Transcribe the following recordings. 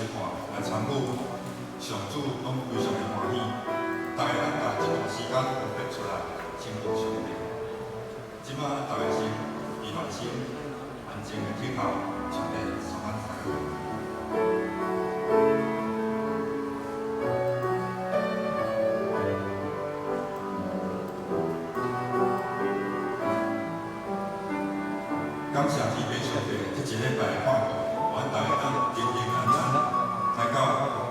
看、来参与，上主拢非常的欢喜。大家通把这段时间分别出来，亲近上帝。即摆大家先闭目心，安静的听候上帝所安排的。感谢天父上帝，这一礼拜看顾，阮大家当平平安安来到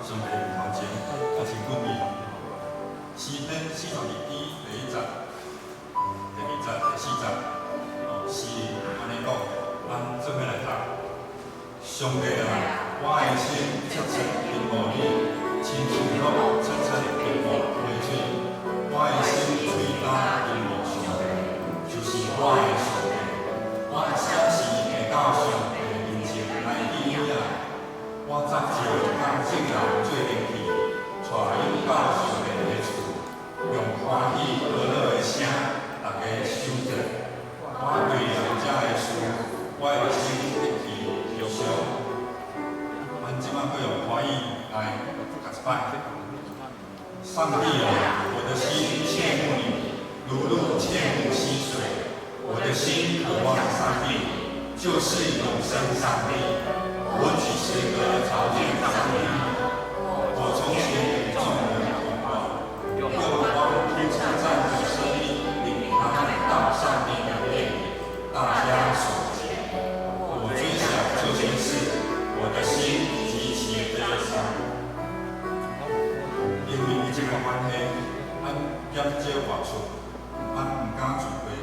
上帝头前，也是阮意。诗篇42篇第1节、第2节、第4节，是安尼讲，咱做伙来读。上帝啊，我的心切切仰慕你，亲像鹿切切仰慕溪水。我的心最大仰慕上帝，就是我的上帝。我暂时会到上帝面前来依倚，我暂时甲正人做阵去，带伊到上帝的厝，用欢喜和乐的声，大家守着。我对人遮的事，我的心一起忧伤。咱即摆要用欢喜来读一摆。上帝啊，我的心切慕你，如鹿切慕溪水。我的心渴望上帝，就是永生上帝。我举诗歌朝见上帝。我从前与众人同往，用光听称赞的声音领他们到上帝的殿里，大家所见。我追想这件事，我的心极其悲伤。因为伊这个关系，咱减少外出，咱唔敢聚会。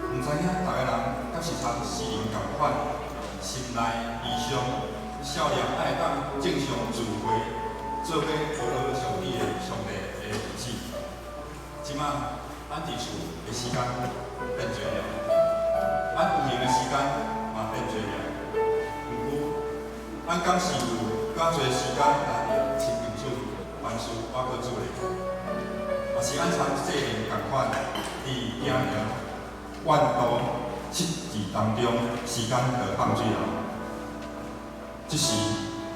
唔知影大家人敢是参诗人共款，心内悲伤，少年爱当正常聚会，做伙讨论上帝的日子。即摆咱伫厝的时间变多了，咱有闲的时间嘛变多了。毋过，咱敢是有较侪时间来亲近主，凡事我搁做咧，也是咱参细人共款，伫行行。万道七字当中，时间就放水了。这时，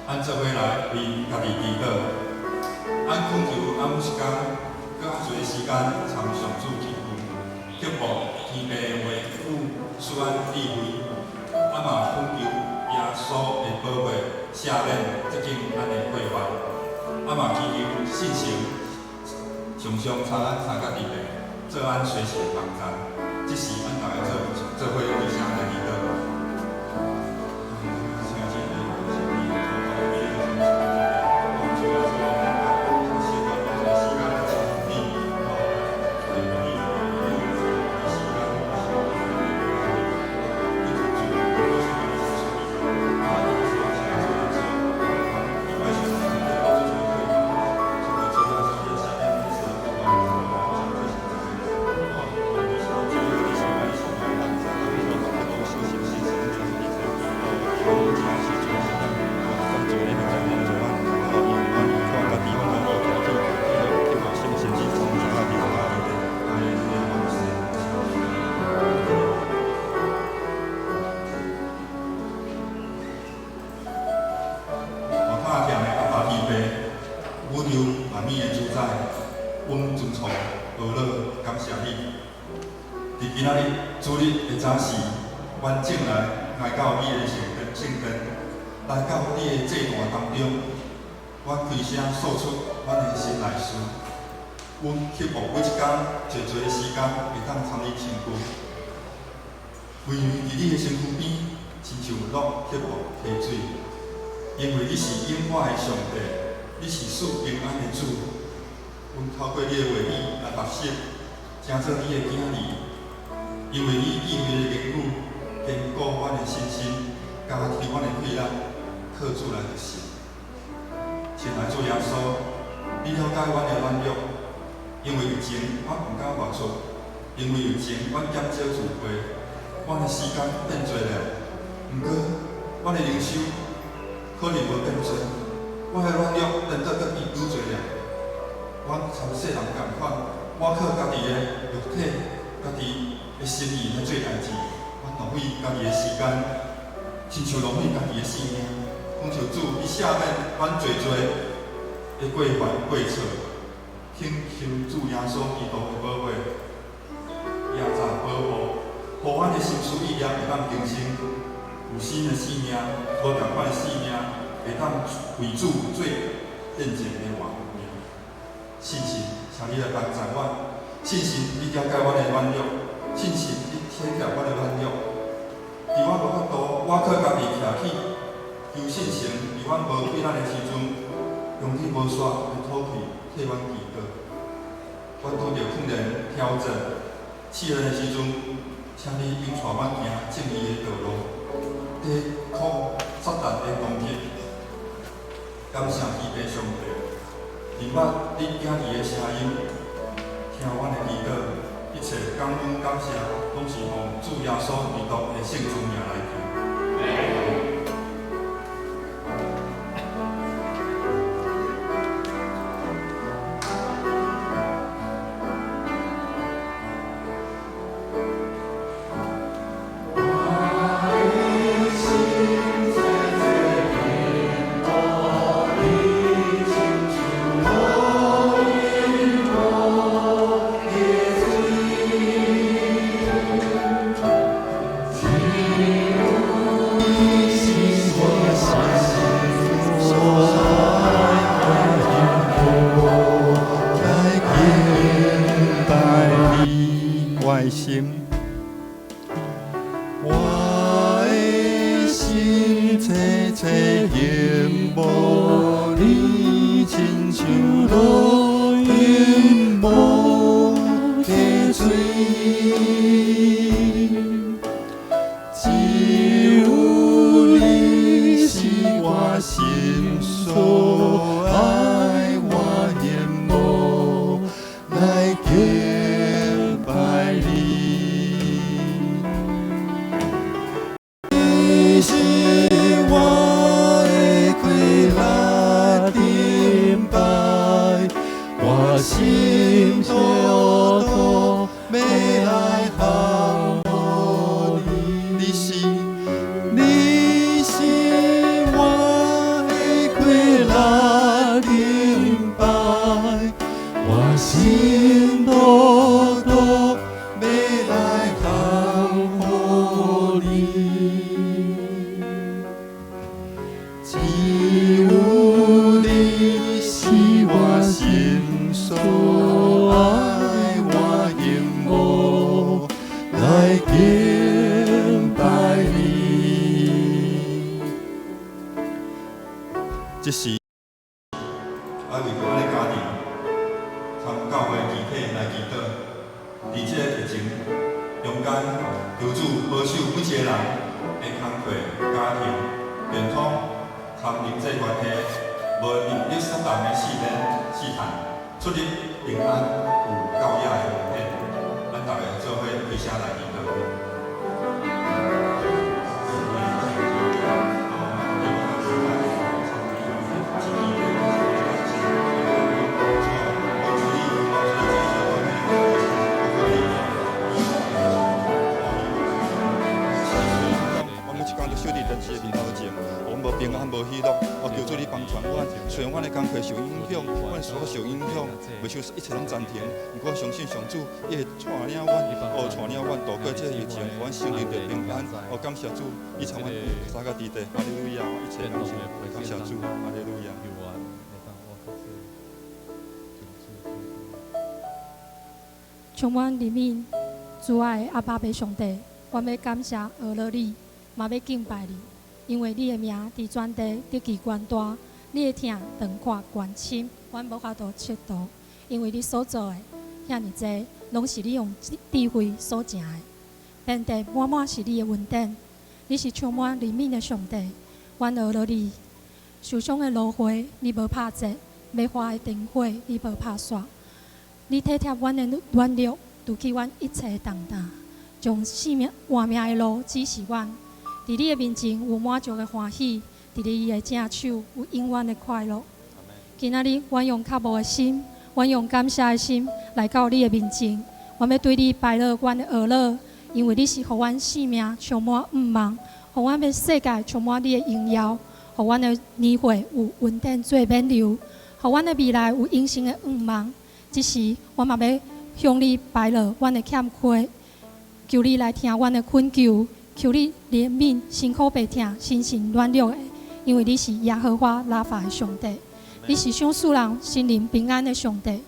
咱做伙来为家己祈祷。咱恳求暗时间，搁较侪时间参上主祈福，祈福天父维护赐咱智慧。嘛恳求耶稣的保卫赦免接近咱的过犯。嘛祈求信心常常参咱三甲地地，做咱随时同在。这是咱大家做伙为啥来祈祷？今仔日主日的早时，阮正来到你的圣殿，来到你的祭坛当中，阮开声诉出阮的心内事。阮希望每一天侪侪时间会当参你身躯，为伫你的身躯边，亲像鹿希望溪水，因为你是永远的上帝，你是赐平安的主。阮透过你的话语来学习，成做你的囝儿。因为你意味的言语坚固阮的信心，加添阮的气力，靠主来得胜。亲爱主耶稣，你了解阮的软弱，因为以前我毋敢外出，因为以前阮减少聚会，阮的时间变多了。毋过，阮的灵修可能无变多，我的软弱变得搁愈多了。阮参细人共款，我靠家己的肉体，家己的心意来做代志，我浪费家己的时间，亲像浪费家己的性命。恳求主以赦免阮罪的过犯过错，请求主耶稣基督的保卫、压榨保护，互阮的心思意念会当更新，有新的生命，无同款的生命，会当为主做见证的活。信心，请你来帮助阮。信心，你了解阮的软弱；信心，你体贴阮的软弱。伫我无法度，我靠家己徛起，求信心，伫阮无困难的时阵，用你无煞的吐气替阮祈祷。阮拄着困难、挑战、试炼的时阵，请你引带阮行正义的道路，抵抗撒旦的攻击。感谢慈悲上帝，明白你囝儿的声音。听阮的祈祷，一切感恩感谢，拢是奉主耶稣基督的圣主名来求。这时，爱为着阮的家庭，参教会集体来祈祷。伫这个疫情中间，求主保守每一个人的工课、家庭、健康、参人际关系，无入入撒旦的试炼、试探，出入平安有教养的奉献。咱大家做伙开声来祈祷。平安无喜乐，求主你帮助阮。虽然阮的工课受影响，阮所受影响，袂想一切拢暂停。不过相信上主，伊会带领阮，带领阮度过这个疫情，阮心灵的平安。感谢主，伊参阮三个地地，哈利路亚！一切感谢，感谢主，哈利路亚。充满怜悯、主爱的阿爸爸上帝，我要感谢俄罗你，嘛要敬拜你。因为你的名伫全地得其权大，你的疼长看关深，阮无法度测度。因为你所做的遐尼济，拢是你用智慧所成的。遍地满满是你的恩典，你是充满怜悯的上帝。阮俄罗你受伤的芦花，你无拍折；要花的灯火，你无拍煞。你体贴阮的软弱，拄起阮一切的重担，将生命活命的路指示阮。伫你的面前有满足的欢喜，伫你的正手有永远的快乐。今仔日，阮用较无的心，阮用感谢的心来到你的面前，阮要对你拜乐阮的恶乐，因为你是互阮生命充满盼望，互阮的世界充满你的荣耀，互互阮的年岁有稳定做免流，互阮的未来有永生的愿望。即时，我嘛要向你摆落阮的欠缺，求你来听阮的恳求，求你怜悯辛苦白疼、心神软弱的，因为你是耶和华拉法的上帝，你是赏赐人心灵平安的上帝。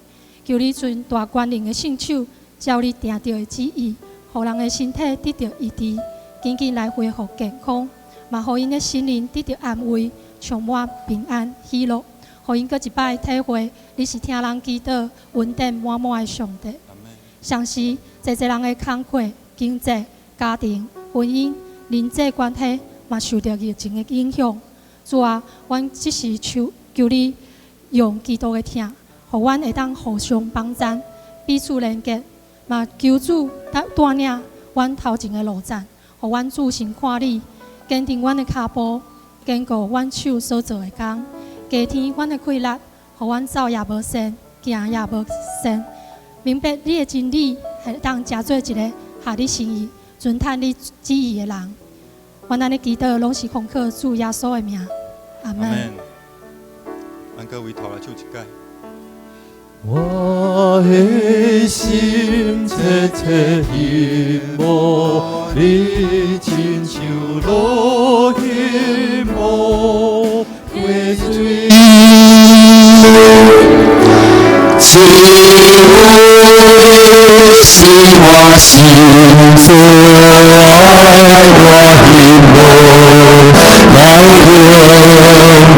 求你存大权能的圣手，照你定定的旨意，互人的身体得到医治，紧紧来恢复健康，嘛互因的心灵得到安慰，充满平安喜乐，互因搁一摆体会你是听人祈祷、稳定满满的上帝。相信侪人的工课、经济、家庭、婚姻、人际关系嘛受到疫情的影响。主啊，阮只是求你用基督的疼。互阮会当互相帮赞，彼此连结，嘛求主带领阮头前的路站，互阮自信看你，坚定阮的脚步，坚固阮手所做的工，加添阮的气力，互阮走也无剩，行也无剩。明白你的真理，会当成做一个合你心意、遵探你旨意的人。阮安尼祈祷，拢是奉靠主耶稣的名，阿门。咱各位头来唱一解。我的心切切羡慕你，亲像落雨幕归水。只有你是我心最爱我的梦，来源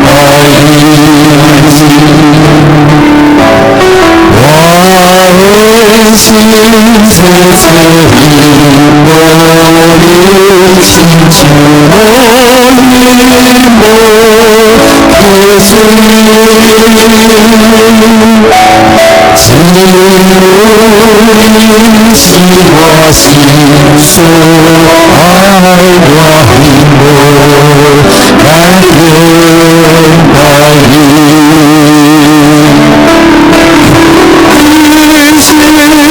爱你。我心切切因我你亲像落雨幕归水，只有你是我心所爱我的梦，来源爱你。是我的快乐。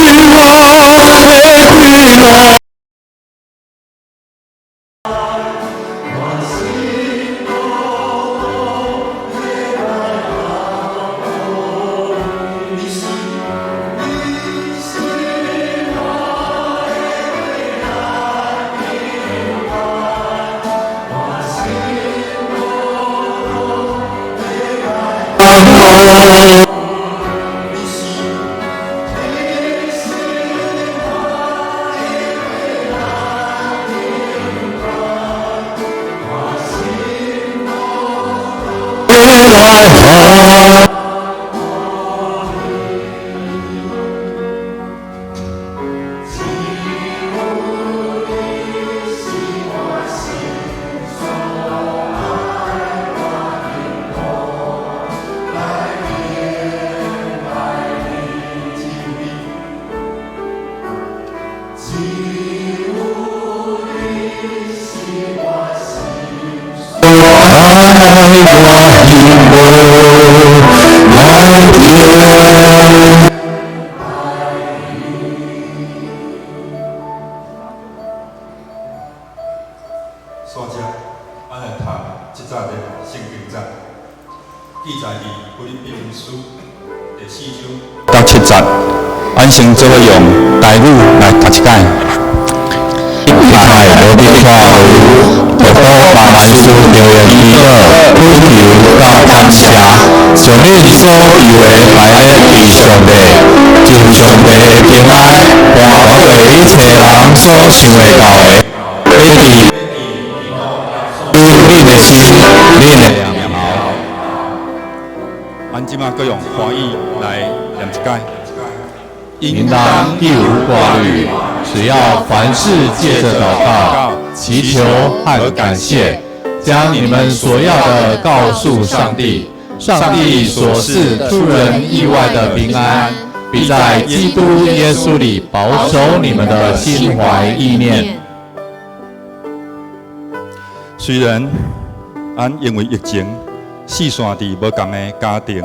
所以，咱来读即节的圣经章，记载伫腓立比书第4章到7节。咱先做用台语来读一解。一派罗比话语，透过巴兰书留言祈祷、呼求、甲感谢，将你所有的快乐给上帝，就上帝的平安，换为一切人所想会到的。你的心，你的良貌。咱即马搁用华语来念一解。应当一无挂虑，只要凡事借着祷告、祈求和感谢，将你们所要的告诉上帝。上帝所赐出人意外的平安，必在基督耶稣里保守你们的心怀意念。虽然咱因为疫情四散伫无同的家庭、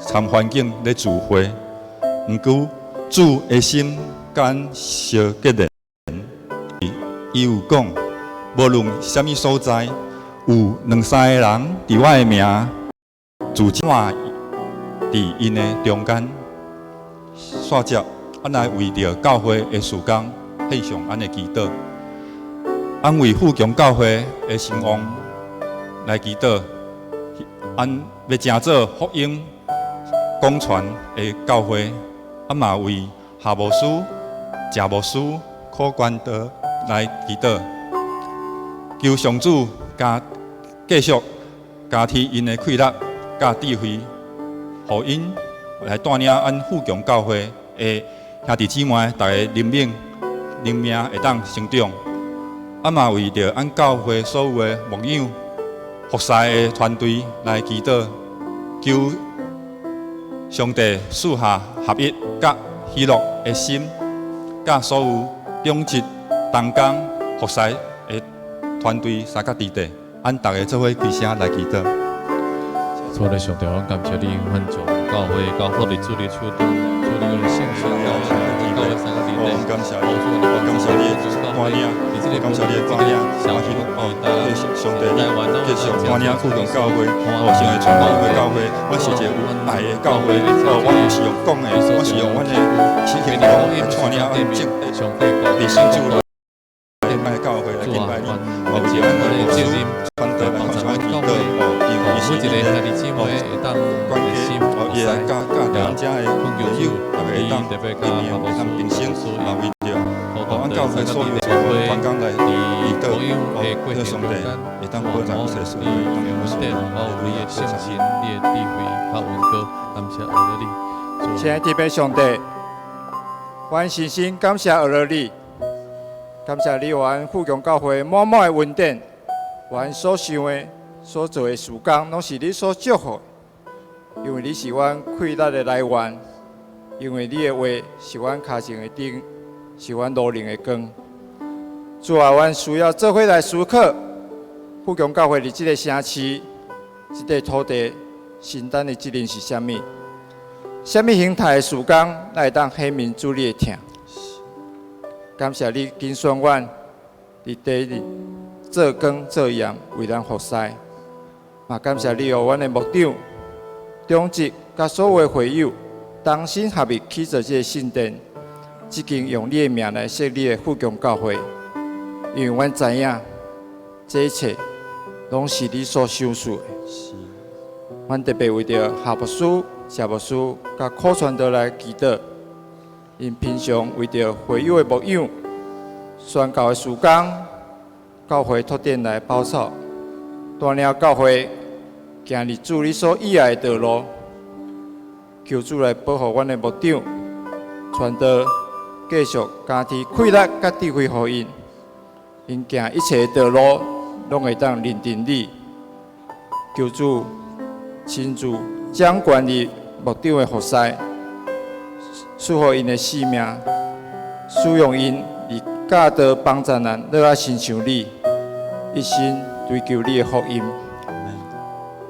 参环境咧聚会，毋过主的心敢烧结连。伊有讲，无论什么所在，有2、3个人伫我的名自今晚伫因的中间刷接，来为着教会的事工献上咱的祈祷，为富强教会的兴旺来祈祷，要成做福音广传的教会，嘛为夏牧师、谢牧师、柯关德来祈祷，求上主继续加添因的气力、甲智慧，互因来带领咱富强教会的兄弟姊妹，大家灵命会当成长。嘛为着咱教会所有的牧养、服侍的团队来祈祷，求上帝赐下合一、甲喜乐的心，甲所有忠职同工服侍的团队三甲弟弟，大家做伙开声来祈祷。主的上帝，我感谢你，阮从教会交付你主的手中，主你的圣训教会，教会三个弟弟，感谢你，感谢你的带领，感谢你的带领，我希望继续上帝继续带领富强教会，成为传福音的教会，我是一个有爱的教会，我不是用讲的，我是用阮的实行动来带领阮敬历史主来敬拜教会来敬拜你，我是阮的牧师团队来看上祈祷，因为是你的关系，也来教咱遮的朋友，大家会当见面，会当平生，为着阮教会所有的团工来祈祷，叫上帝会当保障世事，当有所你的圣心、你的智慧、较温哥，感谢儿你。亲爱的弟上帝，阮深深感谢儿你，感谢你阮富强教会满满的恩典，阮所想的、所做的事工，拢是你所祝福的。因为你是阮快乐的来源，因为你的话是阮脚前的灯，是阮路灵的光。主啊，阮需要做伙来思考，富强教会伫这个城市、这个土地承担的责任是啥物？啥物形态的事工来当显明主你的疼？感谢你拣选阮伫地里做光做盐，为咱服侍。嘛，感谢你予阮的牧长、中职甲所有的会友同心合意起造这个圣殿，即间用你的名来设立的富强教会。因为阮知影，这一切拢是你所想事的。阮特别为着夏牧师、谢牧师甲柯传道来祈祷，因平常为着会友的牧养、宣教的事工，教会拓展来包草，带领教会行入主你所喜爱的道路。求主来保护阮的牧长、传道，继续加添气力甲智慧予因，因行一切的道路拢会当认定你。求主亲自掌管你牧长的服侍，赐予因的性命，使用因以教导帮助人，乐啊亲像你，一心追求你的福音。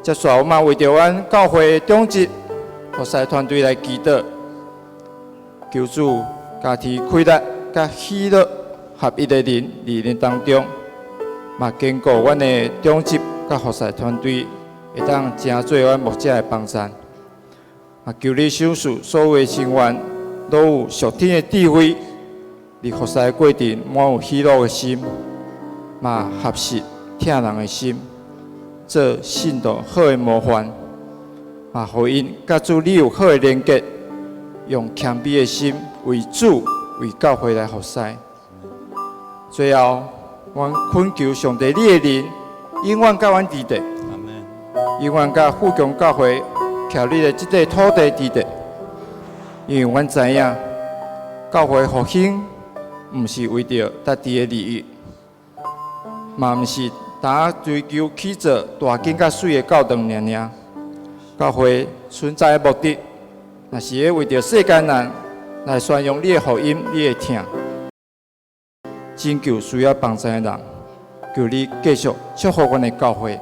接续我嘛为着阮教会的中职服侍团队来祈祷，求主加添气力甲喜乐合一的人伫恁当中，嘛坚固阮的中职甲服侍团队，会当成做阮牧者的帮衬。嘛求你赏赐所有的成员都有属天的智慧，伫服侍的过程满有喜乐的心，嘛合适疼人的心，做信徒好的模范。嘛，互因甲主你有好的连结，用谦卑的心为主为教会来服侍。最后，阮恳求上帝你的灵，永远甲阮伫地，永远甲富强教会徛你的这块土地伫地。因为阮知影，教会复兴毋是为着家己的利益，嘛毋是单追求起造大间甲水的教堂尔尔。教会存在的目的，若是要为着世间人来宣扬你的福音、你的疼，拯救需要帮助的人。求你继续祝福阮的教会，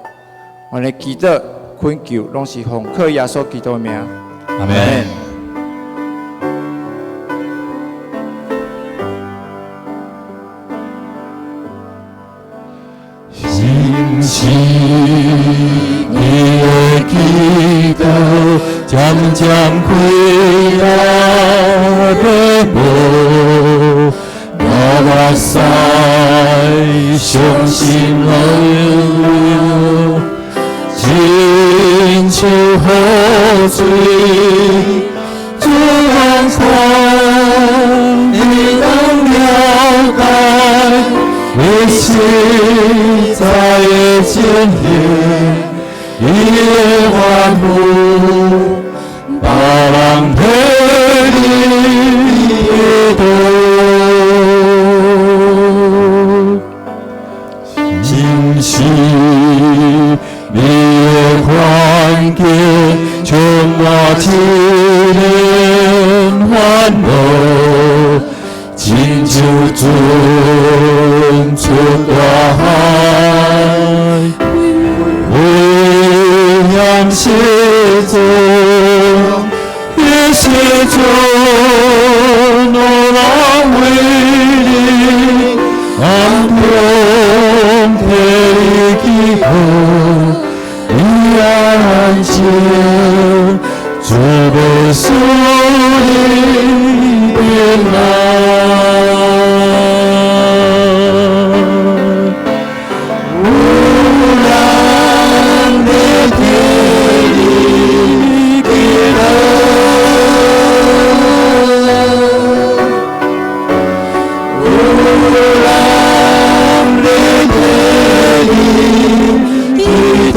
阮的祈祷、恳求，拢是奉靠耶稣基督的名。阿门。心是你的祈祷，渐渐开来的无，我目屎伤心流流，亲像雨水。主人看，你能了解，你实在的真理，你的万物，别人替你的心是你的环境充满一念烦恼，亲像船出大海，危险时阵，彼时阵有人为你暗中替你祈祷。你安静，主的属你平安。无人的替你祈祷，无人的替你祈祷。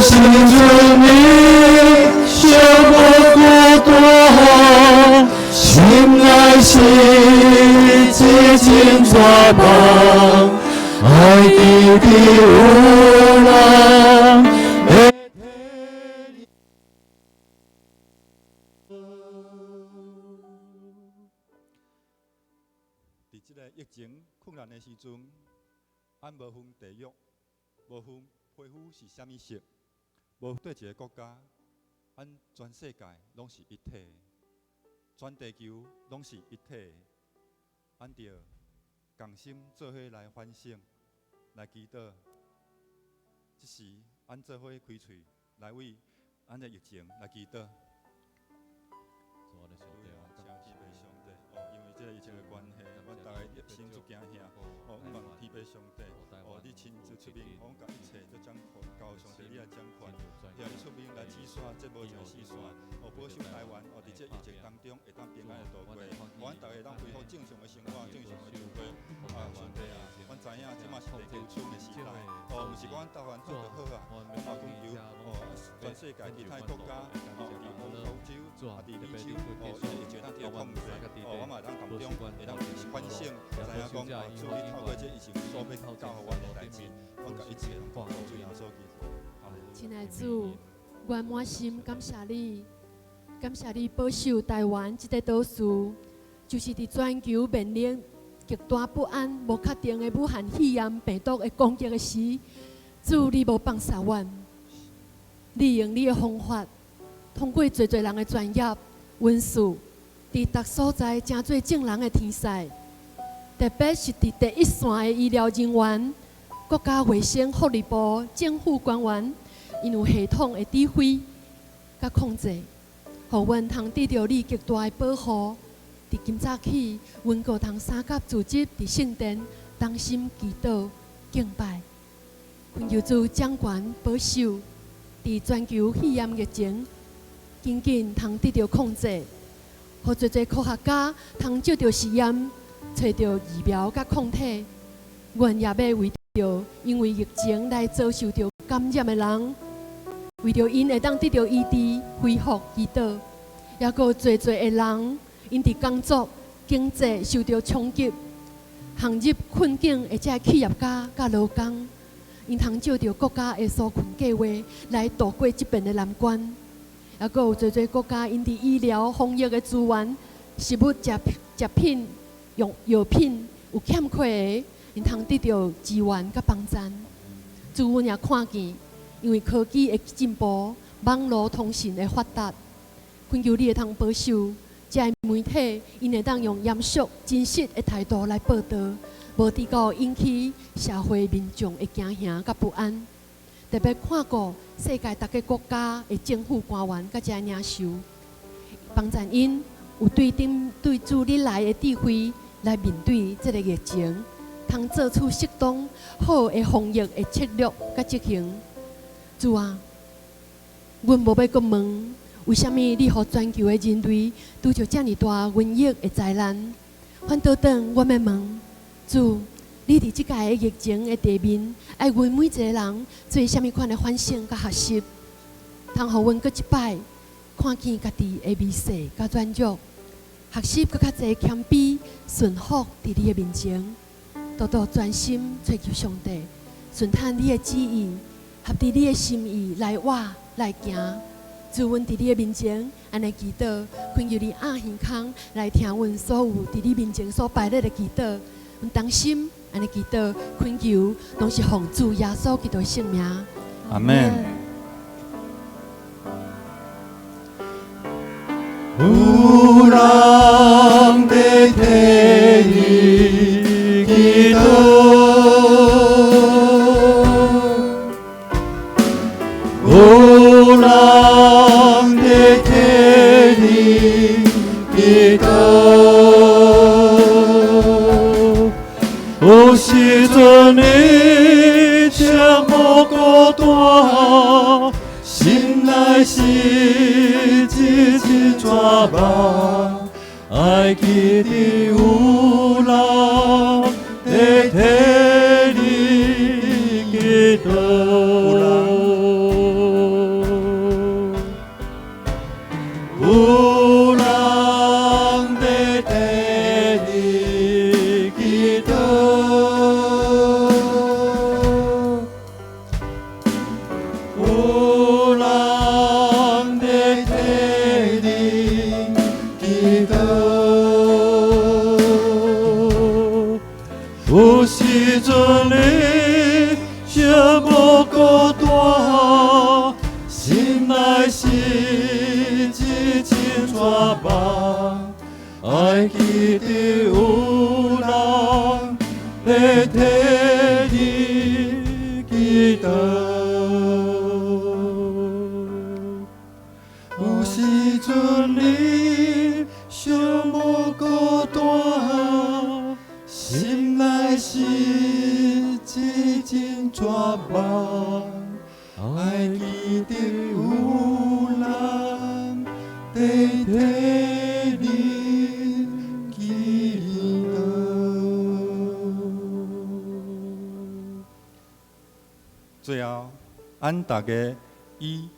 心中你想我孤单，心内是一阵绝望，爱你的有人会替你。伫即个疫情困难的时阵，俺无分地域，无分皮肤是啥物色，无对一个国家，俺全世界拢是一体，全地球拢是一体。俺着同心做伙来反省，来祈祷。即时，俺做伙开喙，来为咱的疫情来祈祷。因为这个疫情的关系，阮大家心足惊吓。望天父上帝，你亲自出面，我甲一切都掌管，交上帝你来掌管。也你出面来指线，这无就死线。保守台湾，伫这疫情当中会当平安的度过。阮大家当恢复正常的生活，正常的生活。上帝啊，阮知影即嘛是地球村的时代，毋是讲台湾做得好啊，阮嘛讲求全世界其他国家，伫欧洲，伫美洲，疫情当调控制，我嘛当当中会当反省，知影讲处理透过这疫情所要教互阮的代志，阮甲一切拢讲主耶稣基督。亲爱的主，阮满心感谢你，感谢你保守台湾这个岛屿，就是伫全球面临极大不安、无确定的武汉肺炎病毒的攻击的时，主你无放下阮，利用你的方法，通过侪人的专业文字，伫各所在真侪正人的天使，特别是伫第一线的医疗人员、国家卫生福利部政府官员。因有系统的指挥甲控制，互阮通得到你极大的保护。伫今早起，阮个通三甲组织伫圣殿同心祈祷敬拜，恳求主掌权保守，伫全球肺炎疫情紧紧通得到控制，互侪科学家通借着实验找到疫苗甲抗体。阮也要为着因为疫情来遭受到感染的人。为着因会当得到医治、恢复祈祷，也阁有侪的人，因伫工作、经济受到冲击，陷入困境的这企业家甲劳工，因通照着国家的纾困计划来度过这边的难关。也阁有侪国家因伫医疗、防疫的资源、食物、食品、药品有欠缺的，因通得到支援甲帮助。主阮也看见。因为科技的进步，网络通讯的发达，恳求你会通保守这媒体因会当用严肃、真实的态度来报道，无伫个引起社会民众的惊吓甲不安。特别看顾世界各个国家的政府官员甲遮领袖，帮助因有对自日来的智慧来面对这个疫情，通做出适当好的防疫的策略甲执行。主啊，阮无要阁问，为虾米你互全球的人类拄着遮尔大瘟疫的灾难？反倒转，阮要问，主，你伫即届的疫情的地面，爱阮每一个人做虾米款的反省甲学习，通互阮阁一摆看见家己的微细甲软弱，学习阁较侪谦卑顺服伫你的面前，多多专心追求上帝，顺探你的旨意，合伫你的心意来活来行。主，阮伫你的面前安尼祈祷，恳求你按耳孔来听阮所有伫你面前所摆列的祈祷。阮当心安尼祈祷，恳求拢是奉主耶稣基督的圣名。阿门。有人在替你祈祷，有人在替你祈祷，有时阵你却无孤单，心内是一阵绝望，爱记得有人在替你祈祷。有人在替你祈祷，有人在替你祈祷，有时阵你却无孤单，心内是一阵绝望，爱记得有人在替你祈祷。有时阵你尚无孤单，心内是一阵绝望，爱记得有人在替你祈祷。最后，咱大家以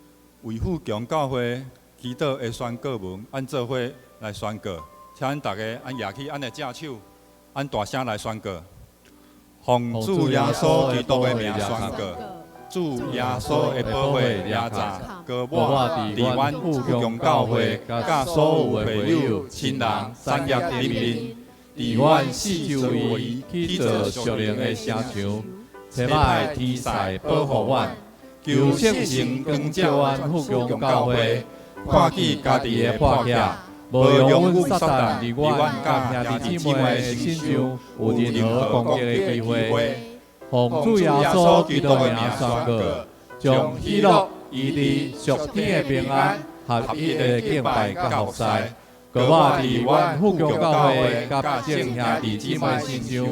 为富强教会祈祷的宣告文，按做伙来宣告。请咱大家按举起咱的正手，按大声来宣告。奉主耶稣基督的名宣告，主耶稣的保护领袖，高我伫阮富强教会，甲所有的会友、亲人、产业人民，伫阮四周围去做属灵的城墙，切莫天使保护阮。求圣神光照阮富强教会，看见家己的破隙，无容阮撒旦伫阮甲兄弟姊妹的身上有任何攻击的机会。奉主耶稣基督的名宣告，将喜乐、义利、属天的平安、合一的敬拜甲服侍，高我伫阮富强教会甲正兄弟姊妹身上，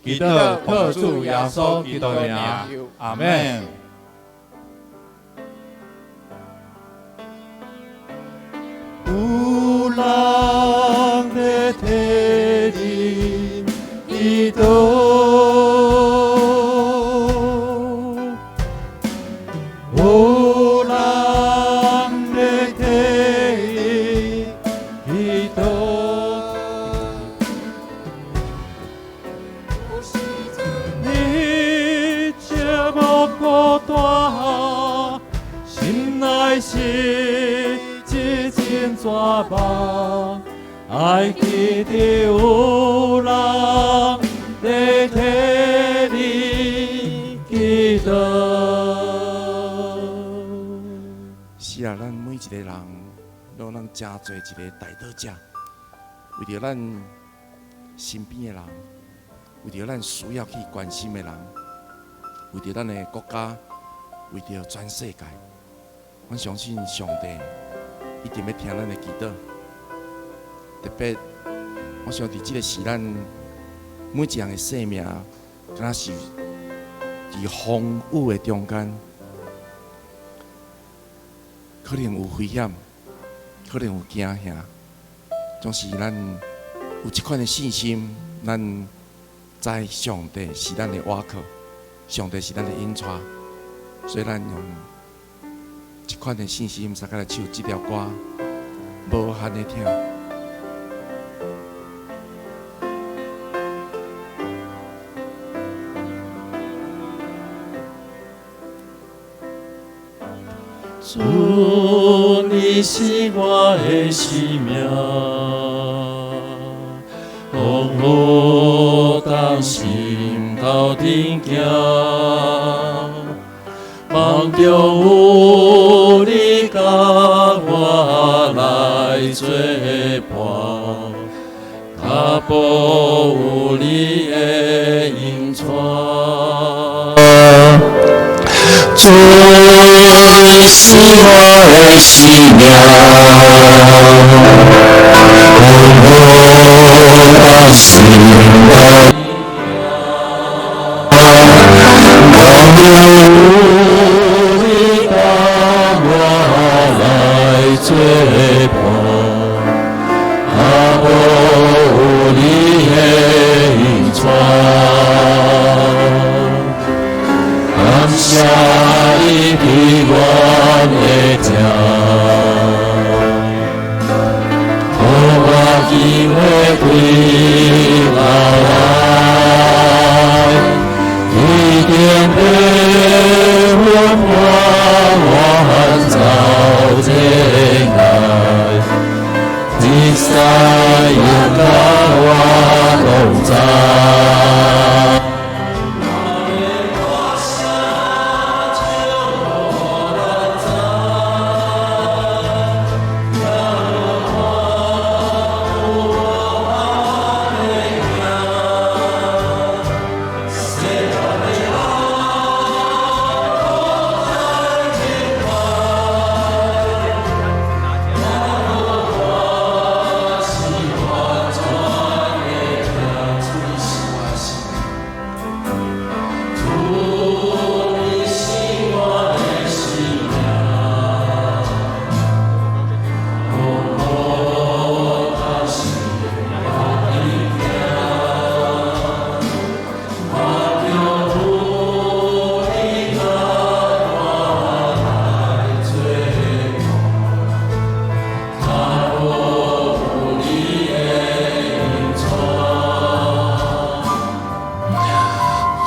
祈祷靠主耶稣基督的名，阿门。有人在替你祈祷，有人在替你祈祷。你这无孤单，心内是一阵绝望，爱记得有人在替你祈祷。是啊，咱每一个人都能真做一个代祷者，为着咱身边的人，为着咱需要去关心的人，为着咱的国家，为着全世界，我相信上帝一定要听咱的祈祷。特别，我想伫这个时咱每一样的生命，敢若是伫风雨的中间，可能有危险，可能有惊吓，总是咱有这款的信心，咱知上帝是咱的倚靠，上帝是咱的引带，所以咱用这款的信心，才来唱这条歌，无限的听。主，你是我的生命，让我当心头顶行，梦中有你甲我来作伴，脚步有你的引带。主，你是我的生命，让我当心头望有你甲我来作伴，脚步有你的引带。感谢你陪我的走，予我机会归来，一点的温暖我走进来，比赛有个我同在。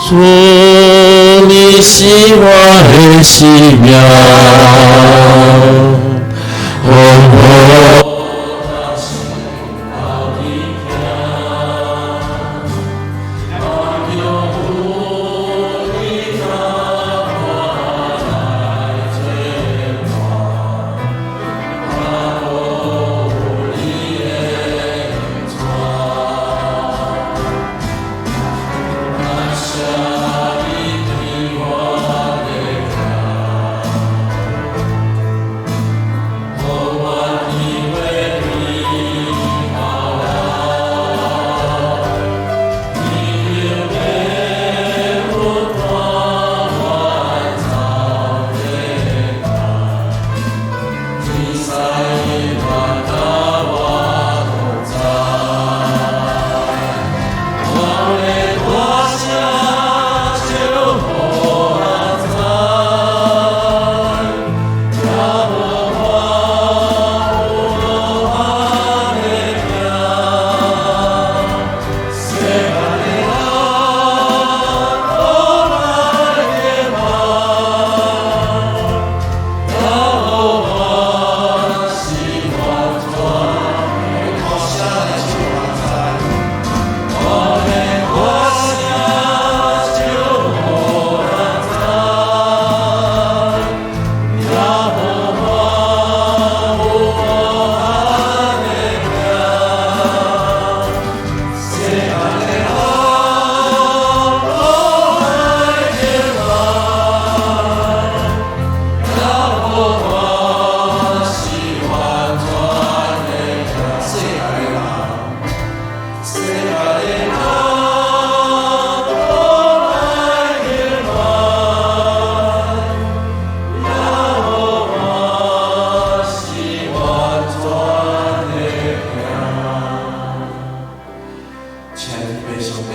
主，你是我的生命，让我当心头顶行，梦中有你甲我来作伴，脚步有你的引带。感谢。我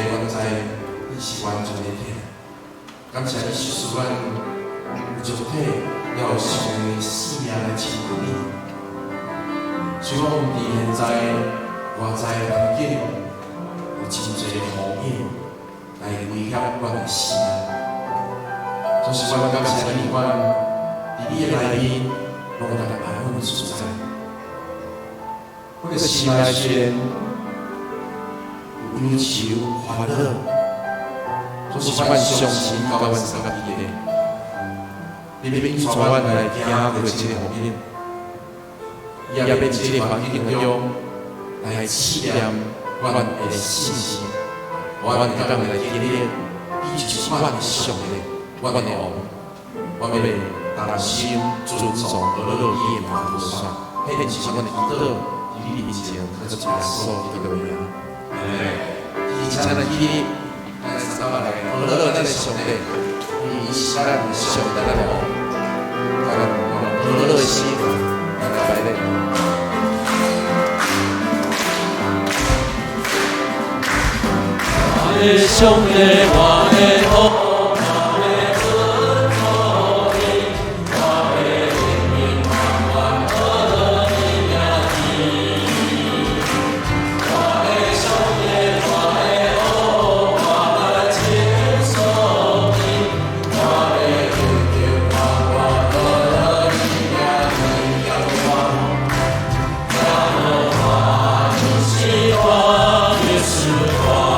帝，阮知你是完全的天，感谢你使阮有肉体，也有上帝生命来亲近你。虽然伫现在外在的环境有真侪风险来威胁阮的生命，但是阮感谢你，阮伫你的内面，拢有安稳所在。我的心内虽然有忧愁、烦恼，总是阮相信甲阮自家己的。你免带阮来行过这个风险，也免在这个环境中来试验阮的信心，阮会当来经历，你就是阮的上帝，阮的王，阮要担心尊重而乐意的马路上，迄是阮的祈祷。你面前，这是耶稣基督的名。以前的你，咱知道来，何乐咱的上帝，伊是咱的上帝的王，咱用何乐的心来拜礼。我的上帝，我的王。耶稣，我的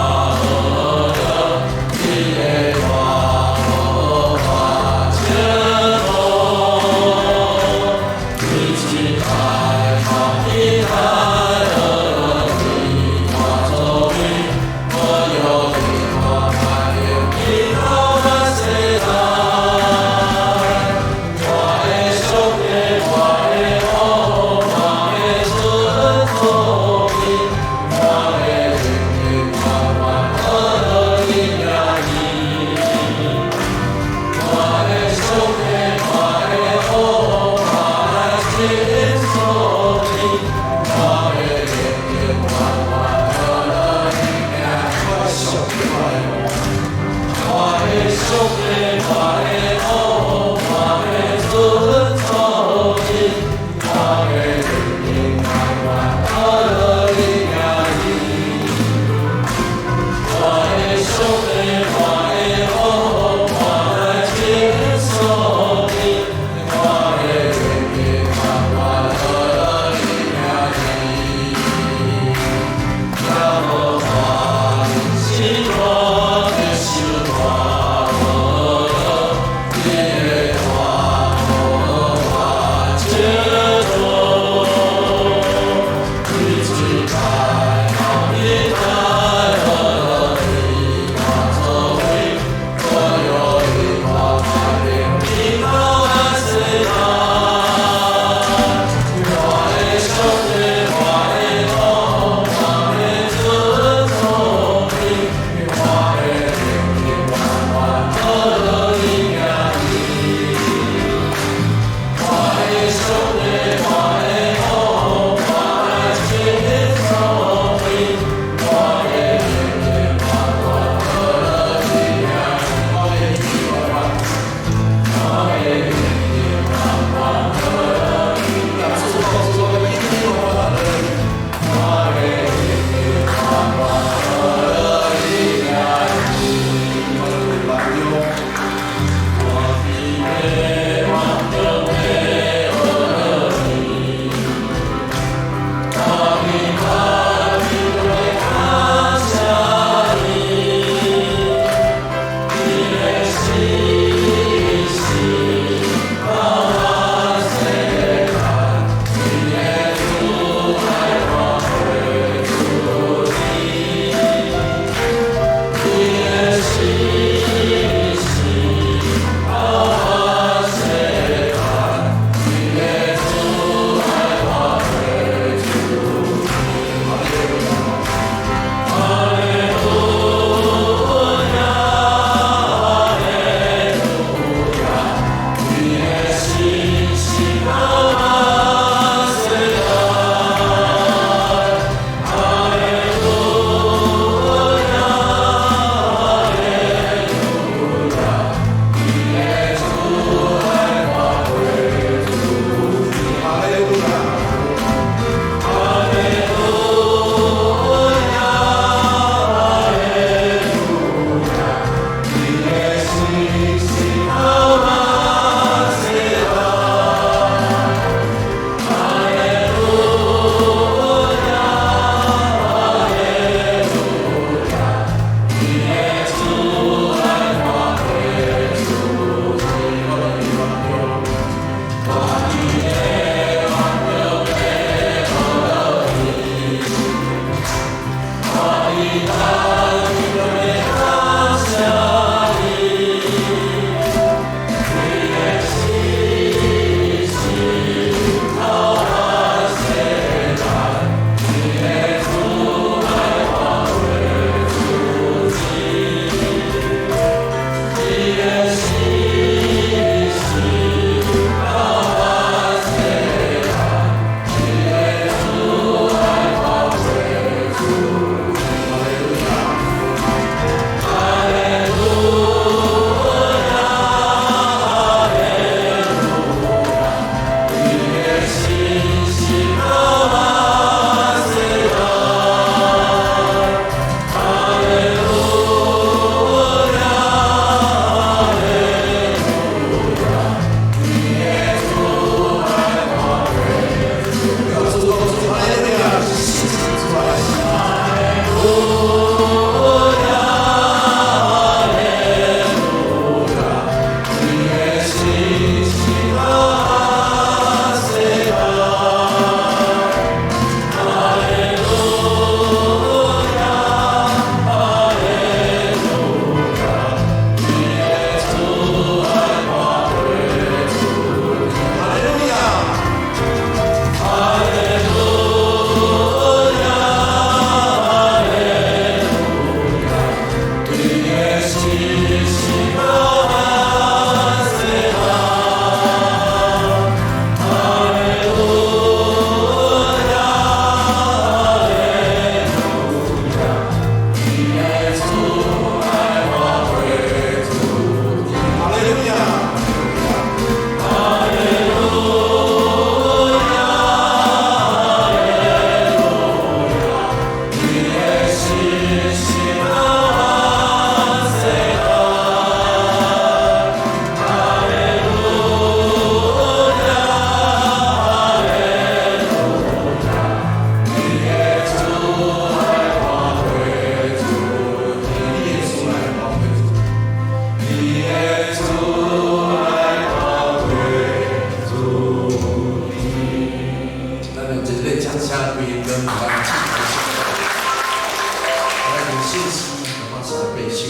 手。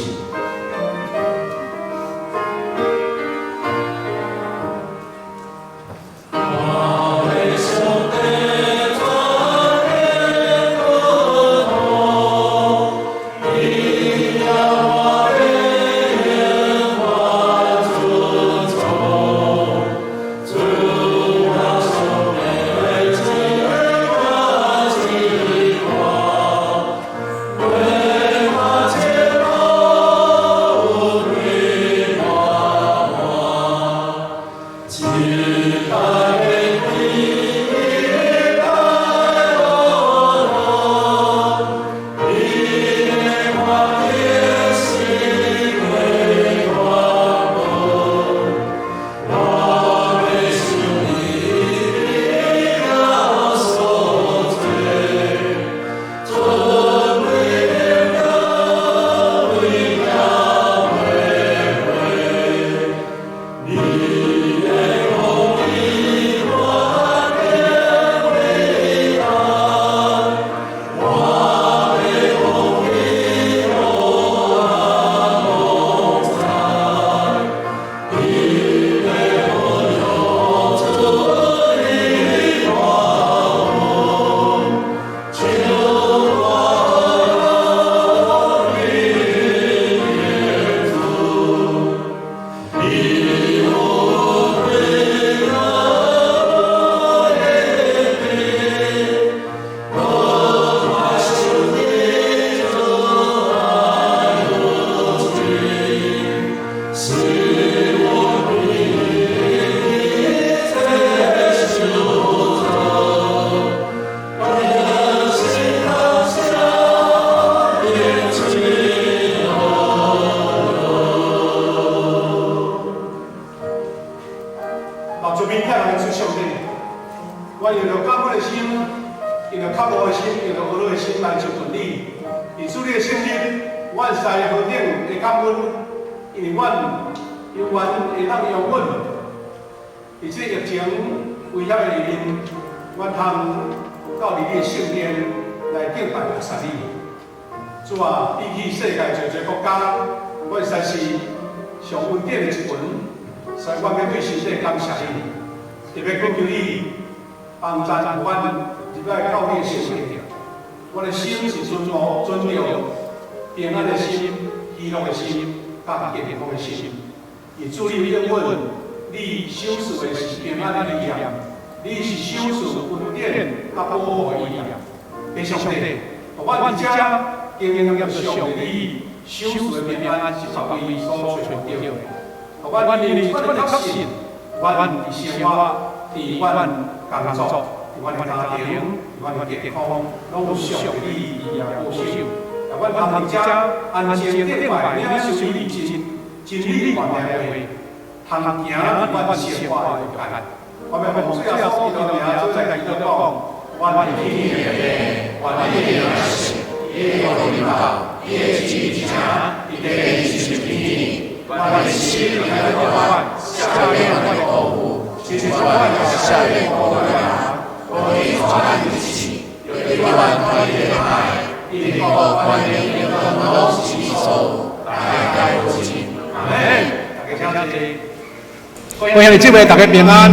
欢迎这位大家平安。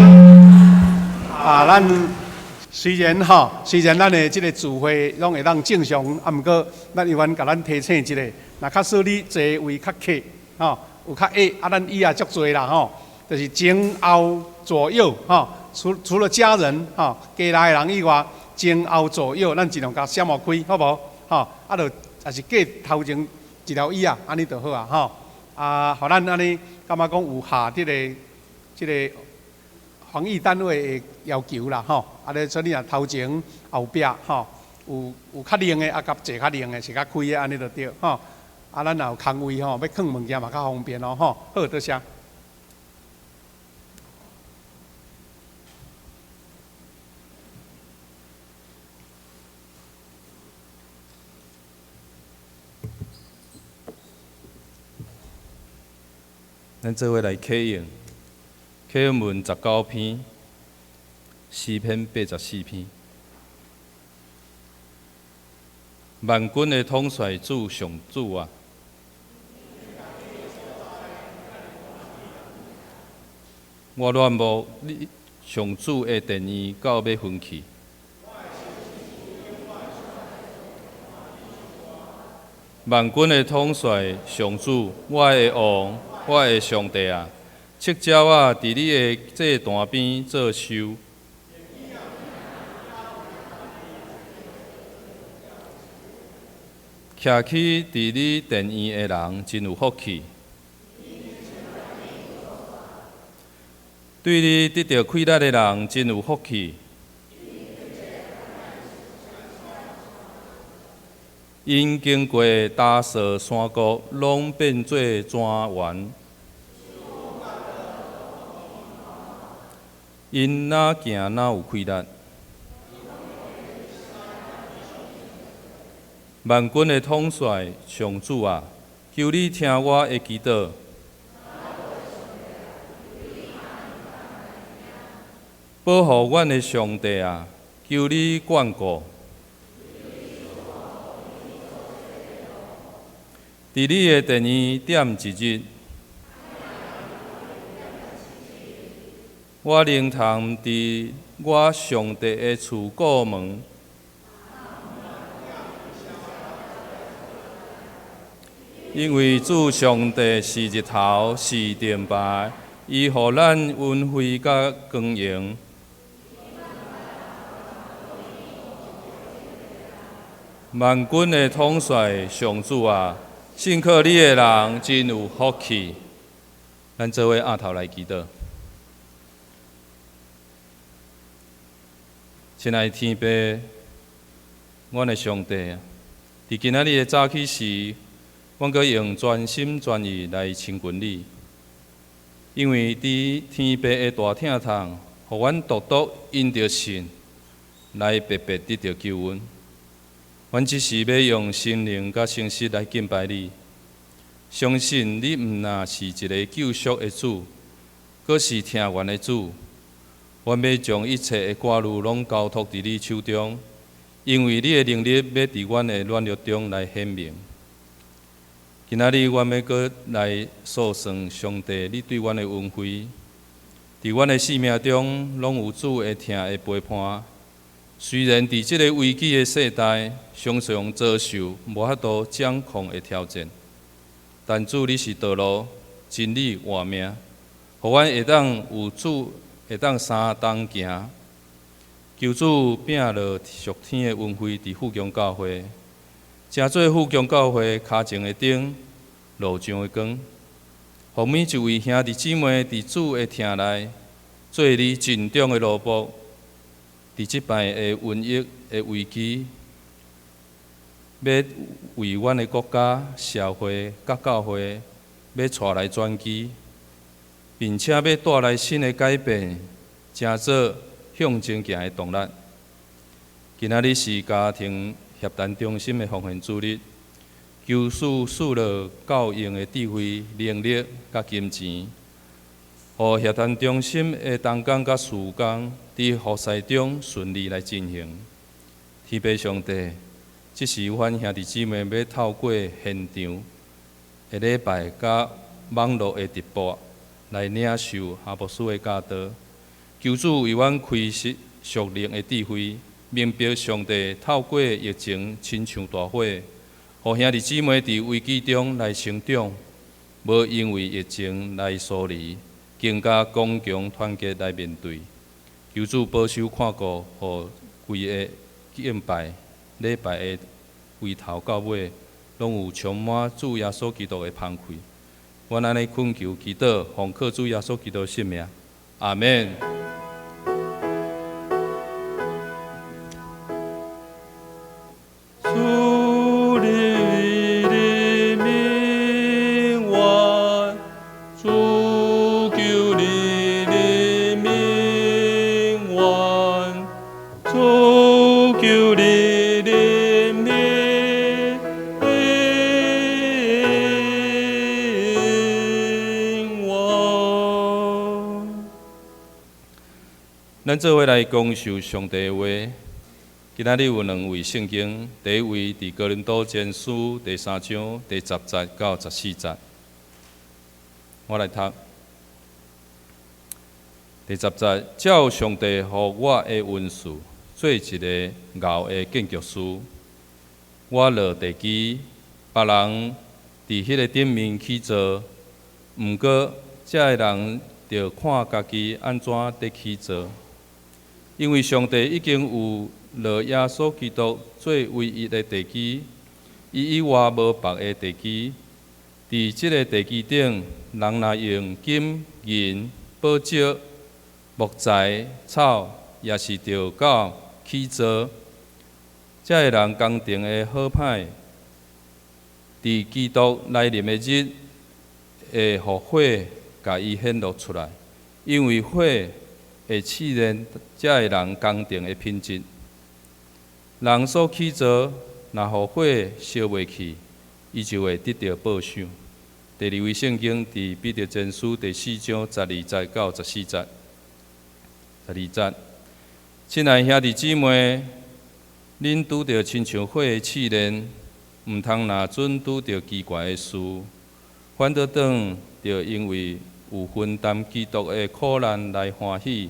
咱虽然咱的这个聚会拢会当正常，不过咱有缘甲咱提醒一下，若假使你座位较客，有较矮，咱以后足多啦，就是前后左右，除了家人，家内的人以外，前后左右，咱尽量甲闪开，好无？就也是隔头前一条椅安尼就好啊，互咱安尼感觉讲有下这个防疫单位的要求啦，所以你若头前后壁，有较冷的，甲坐较冷的，是较开的，安尼就对，咱若有空位要放物件嘛较方便哦，好，多谢。咱做伙来启用，启用文19篇，诗篇84篇。万军的统帅主上主啊，我恋慕你上主的殿院到要分去。万军的统帅上主，我的王，我的上帝啊！赤鸟啊，伫你的祭坛边做寿。徛起伫你殿院的人真有福气，对你得到快乐的人真有福气。因经过大蛇山谷，拢变做泉源。因哪行哪有快乐。万军的统帅上主啊，求你听我的祈祷。保护阮的上帝啊，求你眷顾。伫你的殿院点一日，我灵通伫我上帝的厝过门。因为主上帝是日头，是盾牌，伊互咱恩惠甲光荣。万军的统帅上主啊，信靠你的人真有福气。咱做伙额头来祈祷。亲爱的天父，阮的上帝，伫今仔日的早起时，阮阁用全心全意来亲近你，因为伫天父的大疼痛，互阮独独因着信来白白得到救恩。阮只是要用心灵甲诚实来敬拜你，相信你毋但是一个救赎的主，阁是听愿的主。阮要将一切的挂虑拢交托伫你手中，因为你的能力要伫阮的软弱中来显明。今仔日，阮要阁来诉说上帝你对阮的恩惠，伫阮的生命中，拢有主会听的陪伴。虽然伫即个危机的世代，常常遭受无法度掌控的挑战，但主你是道路、真理、活命，互阮会当有主会当三当行。求主摒落属天的恩惠伫富强教会。诚做富强教会脚前的灯，路上的光，互每一位兄弟姊妹伫主的听内，做你尽忠的奴仆。伫即摆的瘟疫的危机，要为阮的国家、社会、甲教会，要带来转机，并且要带来新的改变，诚做向前行的动力。今仔日是家庭协谈中心的奉献主日，求主赐落教用的智慧、能力甲金钱，互协谈中心的同工甲事工伫服侍中顺利来进行。天父上帝，即是阮兄弟姊妹要透过现场的礼拜甲网络的直播来领受夏牧师的教导，求主为阮开示属灵的智慧。明白上帝透过疫情亲像大火，互兄弟姊妹伫危机中来成长，无因为疫情来疏离，更加刚强团结来面对。求主保守看顾，互规个敬拜礼拜的从头到尾，拢有充满主耶稣基督的芳气。阮安尼恳求祈祷，奉靠主耶稣基督圣名，阿门。主你的名愿，主求你的名愿，主求你的名愿。咱做伙来讲授上帝的话。今仔日有2位圣经，第一位伫哥林多前书第3章第10节到14节，我来读。第10节，照上帝予我的恩赐，做一个牛的建筑师。我落地基，别人伫迄个顶面去做，毋过遮个人着看家己安怎伫去做，因为上帝已经有落耶稣基督做唯一的地基，伊以外无别的地基。伫即个地基顶，人若用金、银、宝石、木材、草，也是着到去做。遮个人工程的好歹，伫基督来临的日，会互火甲伊显露出来，因为火会试验遮个人工程的品质。人所去做，若互火烧袂去，伊就会得到报赏。第2位圣经伫彼得前书第4章12节到14节。12节，亲爱兄弟姊妹，恁拄着亲像火的试炼，毋通若准拄着奇怪的事，反倒转着因为有分担基督的苦难来欢喜，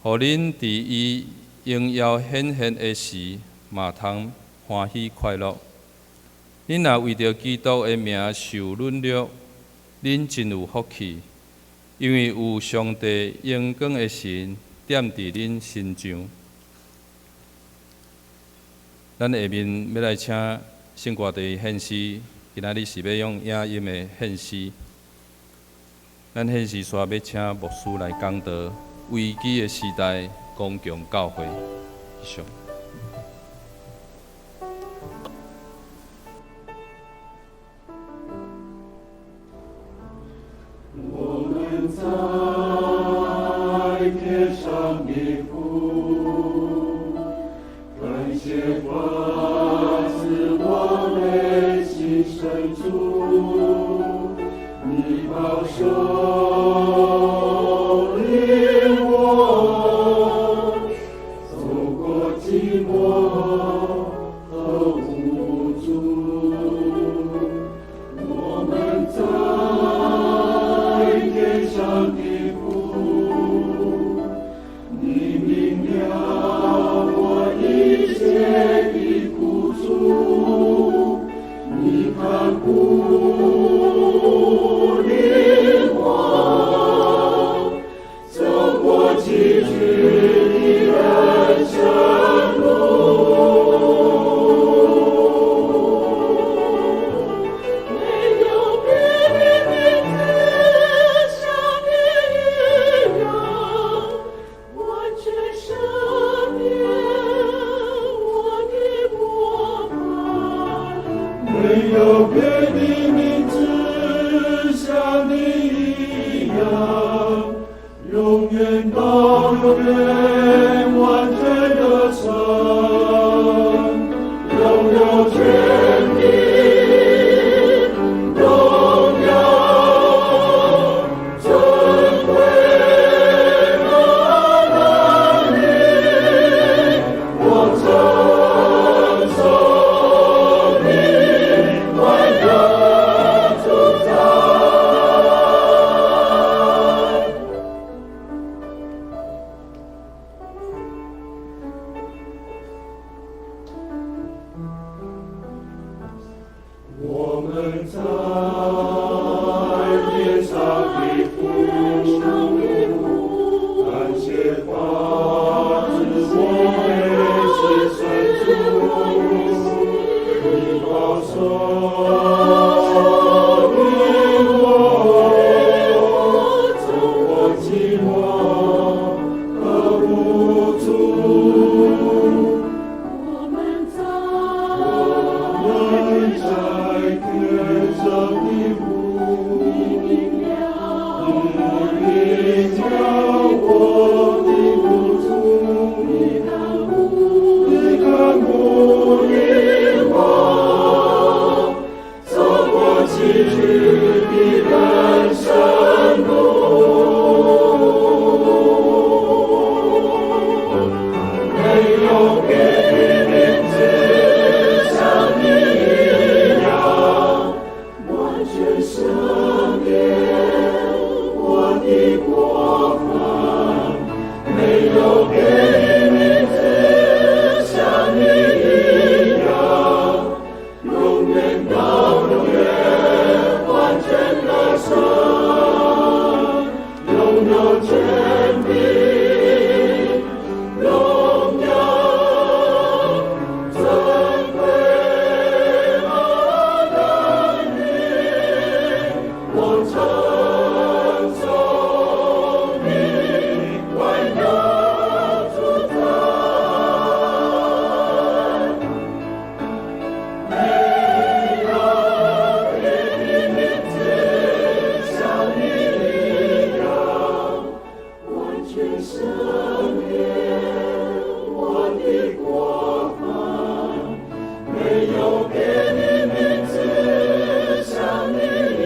互恁伫伊荣耀显现的时，嘛通欢喜快乐。恁若为着基督的名受软弱，恁真有福气，因为有上帝荣光的神踮伫恁身上。咱下面要来请圣歌队献诗，今仔日是要用影音的献诗。咱献诗煞要请牧师来讲道，危机的时代，公共教会。以上。在天上的父，感谢发自我内心深处，你保守领我走过寂寞和无助，我们在天上的父，你明了我一切的苦楚，你看顾领我走过崎岖的人生路。没有别的名字像你一样，完全赦免我的过犯。没有别的名字像你一样，永远到永远完全的神，拥有权柄、荣耀、尊贵和能力，我承受你万有主宰。我们在天上的父，感谢发自我内心深处，你保守领我走过寂寞和无助。我们在天上的父，你明了我的苦楚，你看顾领我走过崎岖的人生路。没有别的名字像你一样，完全赦免我的过犯，没有别的名字像你一样，永远到永远完全的神，拥有权柄、荣耀、尊贵和能力，我称颂你万有主宰。没有别的名字像你一样，完全赦免我的过犯。没有别的名字像你一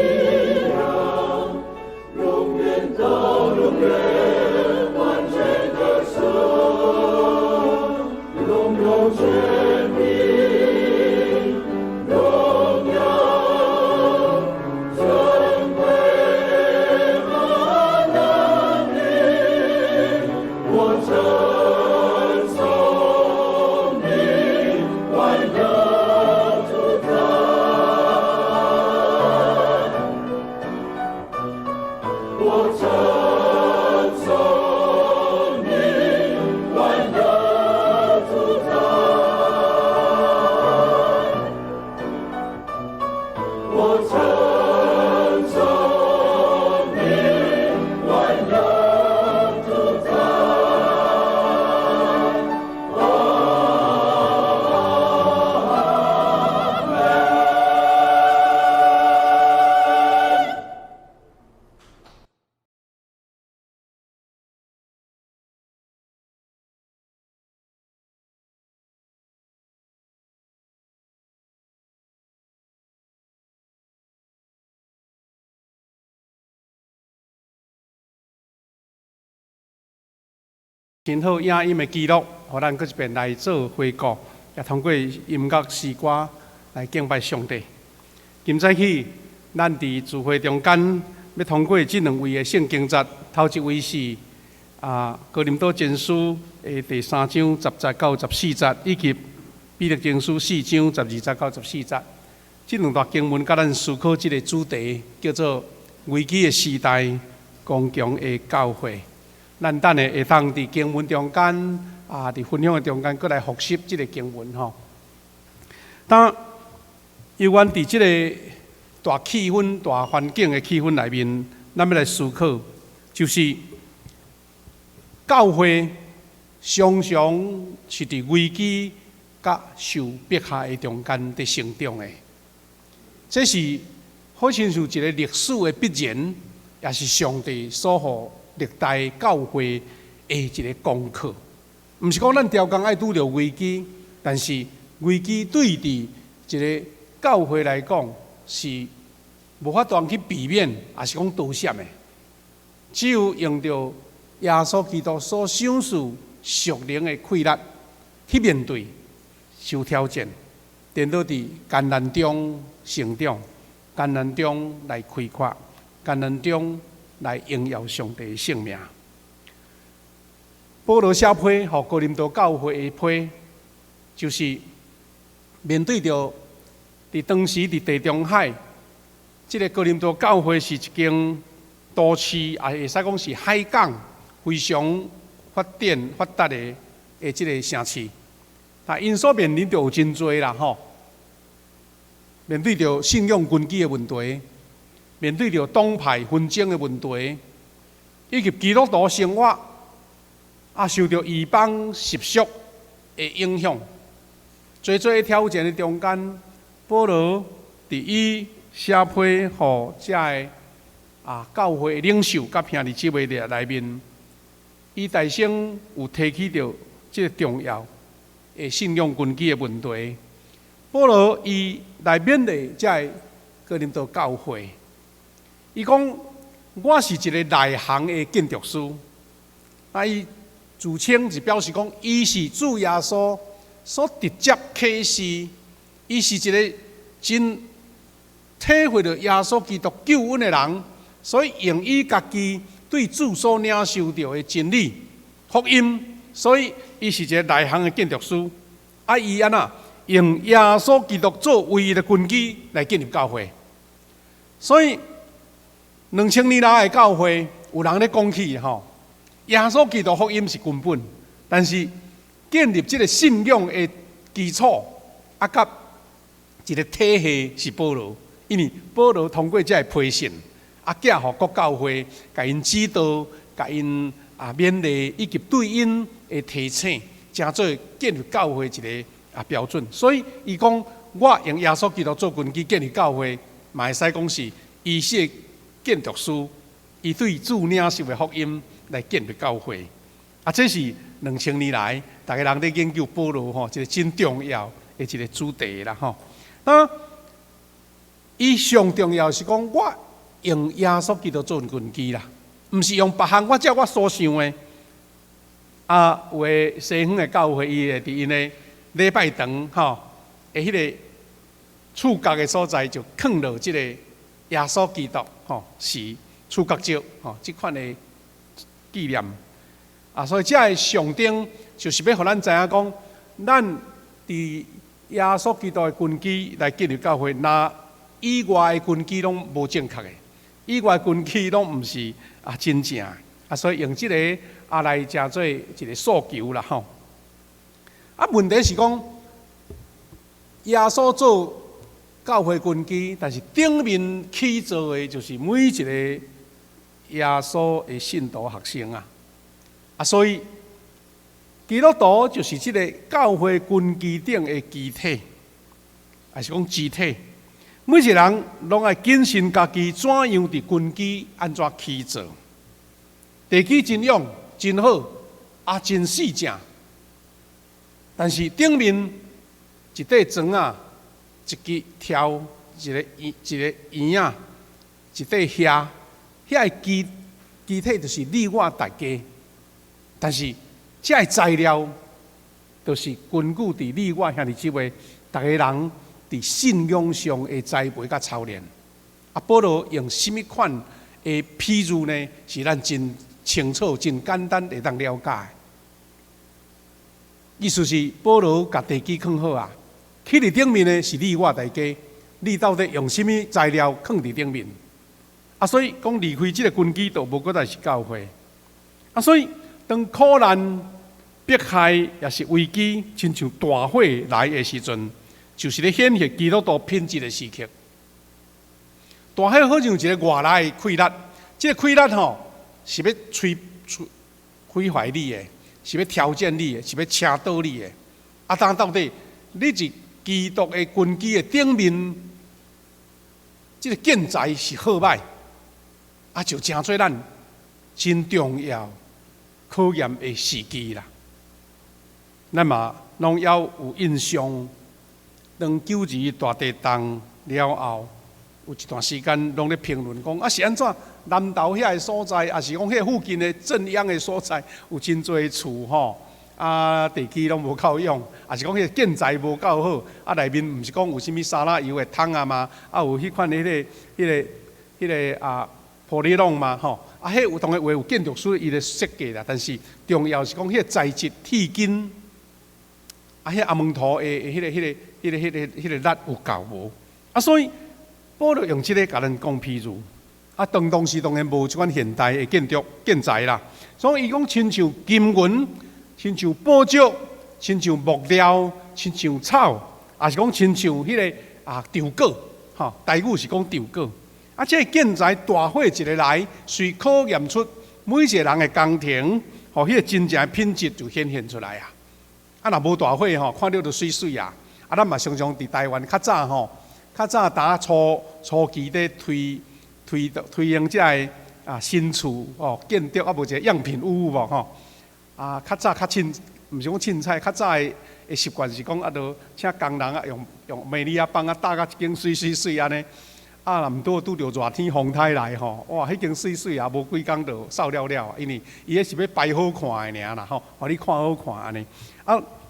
样，永远到永远完全的神，拥有权柄、荣耀、尊贵和能力，我称颂你万有主宰。我称颂你万有主宰。我称颂你万有主宰。今后影音的记录，互咱搁一遍来做回顾，也通过音乐诗歌来敬拜上帝。今早起，咱伫聚会中间要通过这两位的圣经节，头一位是哥林多前书的第3章10节到14节，以及彼得前书4章12节到14节。这两段经文，甲咱思考这个主题，叫做危机的时代，刚强的教会。咱等下会当伫经文中间伫分享的中间，搁来复习这个经文吼。当有关伫这个大气氛、大环境的气氛内面，咱要来思考，就是教会常常是伫危机甲受迫害的中间伫成长的。这是好像是一个历史的必然，也是上帝所予历代教会的一个功课。毋是讲咱条工爱拄着危机，但是危机对伫一个教会来讲是无法度去避免，也是讲躲闪的。只有用着耶稣基督所享受属灵的气力去面对受挑战，颠倒伫艰难中成长，艱难中来开阔，艱难中来荣耀上帝的圣名。保罗写批予哥林多教会的批，就是面对着伫当时伫地中海，这个哥林多教会是一间都市，也会使讲是海港非常发达的这个城市。但因所面临着有真多啦吼，面对着信仰根基的问题，面对着党派纷争的问题，以及基督徒生活受到异邦习俗的影响，最的挑战的中间，保罗伫伊写批予这个教会的领袖甲兄弟姊妹内面，伊大声有提起着这个重要的信仰根基的问题。保罗伊来勉励这个哥林多教会，伊讲我是一个内行的建筑师，伊自称是表示讲，伊是主耶稣所直接启示，伊是一个真体会到耶稣基督救恩的人，所以用伊家己对主所领受到的真理、福音，所以伊是一个内行的建筑师。伊安那用耶稣基督做唯一的根基来建立教会。所以2000年来的教会，有人咧讲起吼，耶稣基督福音是根本，但是建立这个信仰的基础，甲一个体系是保罗，因为保罗通过这个批信，寄予各教会，甲因指导，甲因勉励，以及对因的提醒，成做建立教会一个标准。所以伊讲，我用耶稣基督做根基建立教会，嘛会使讲是伊是建筑师，伊对主领受的福音来建立教会。这是2000年来大家人在研究保罗吼，一个真重要的一个主题啦吼。伊上重要是讲，我用耶稣基督做根基啦，毋是用别项我照我所想的。有的西方的教会，伊会伫因的礼拜堂吼，迄个触角的所在就放落即个耶稣基督吼是触角石吼，即款的纪念。所以这个上顶就是要互咱知影讲，咱伫耶稣基督的根基来建立教会，那以外的根基拢无正确的，以外的根基拢毋是真正的。所以用这个来成做一个诉求啦吼。问题是讲，耶稣做教会根基，但是顶面起造的就是每一个耶稣的信徒学生所以基督徒就是这个教会根基顶的基体，还是讲肢体。每一个人拢爱谨慎家己怎样伫根基安怎起造。地基真勇真好，真细正。但是顶面一块砖一支条，一个圆一块遐，遐个基体就是你我大家。但是这个材料，就是根据伫你我兄弟姊妹，大家人伫信仰上的栽培甲操练。保罗用什么款的譬喻呢？是咱真清楚、真简单会当了解。意思是保罗甲地基放好起伫顶面的是你我大家，你到底用什么材料放伫顶面？所以讲离开这个根基，就无过来是教会。所以当苦难、迫害也是危机，亲像大火来的时阵，就是咧显现基督徒品质的时刻。大火好像一个外来的溃烂，这个溃烂是要毁坏你的，是要挑战你的，是要掐倒你的。但到底你是基督的根基的顶面，这个建材是好歹，就成做咱真重要考验的时机啦。咱嘛拢要有印象，当九二大地震了后，有一段时间拢咧评论讲，是安怎南投遐个所在，也是讲遐附近的震央的所在，有真多厝地基拢无够用，也是讲迄个建材无够好，内面毋是讲有啥物沙拉油的桶嘛，有迄款迄个玻璃拢嘛迄有当然话有建筑师伊的设计啦，但是重要是讲迄个材质铁筋，迄阿蒙土的迄个力有够无？所以保罗用这个甲咱讲譬如，当时当然无即款现代的建材啦，所以伊讲亲像金银，亲像宝石，亲像木料，亲像草，也是讲亲像迄个稻果，台语是讲稻果。这个建材大火一个来，随考验出每一个人的工程，迄个真正的品质就显现出来若无大火看到就水水咱嘛常常伫台湾较早初期咧推行这个新厝建筑无一个样品屋无较早较凊，毋是讲凊彩，较早的习惯是讲就请工人用美利亚棒搭甲一间水安尼。若毋拄着热天风台来哇！迄间水无几工就扫了，因为伊迄是要摆好看的尔啦互你看好看安尼。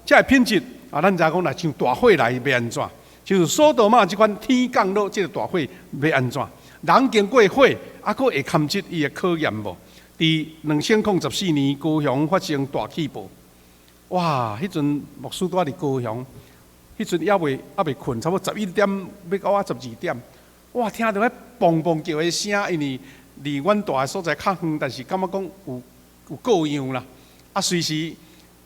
这个品质咱知影讲若像大火来要安怎？就是索多玛即款天降落即个大火要安怎？人经过火，佫会堪接伊的考验无？ 2014年高雄发生大气暴，哇！迄阵牧师住伫高雄，迄阵还未困，差不多11点要到啊12点，哇！听到迄砰砰叫的声，因为离阮住的所在较远，但是感觉讲有够样啦。啊，随时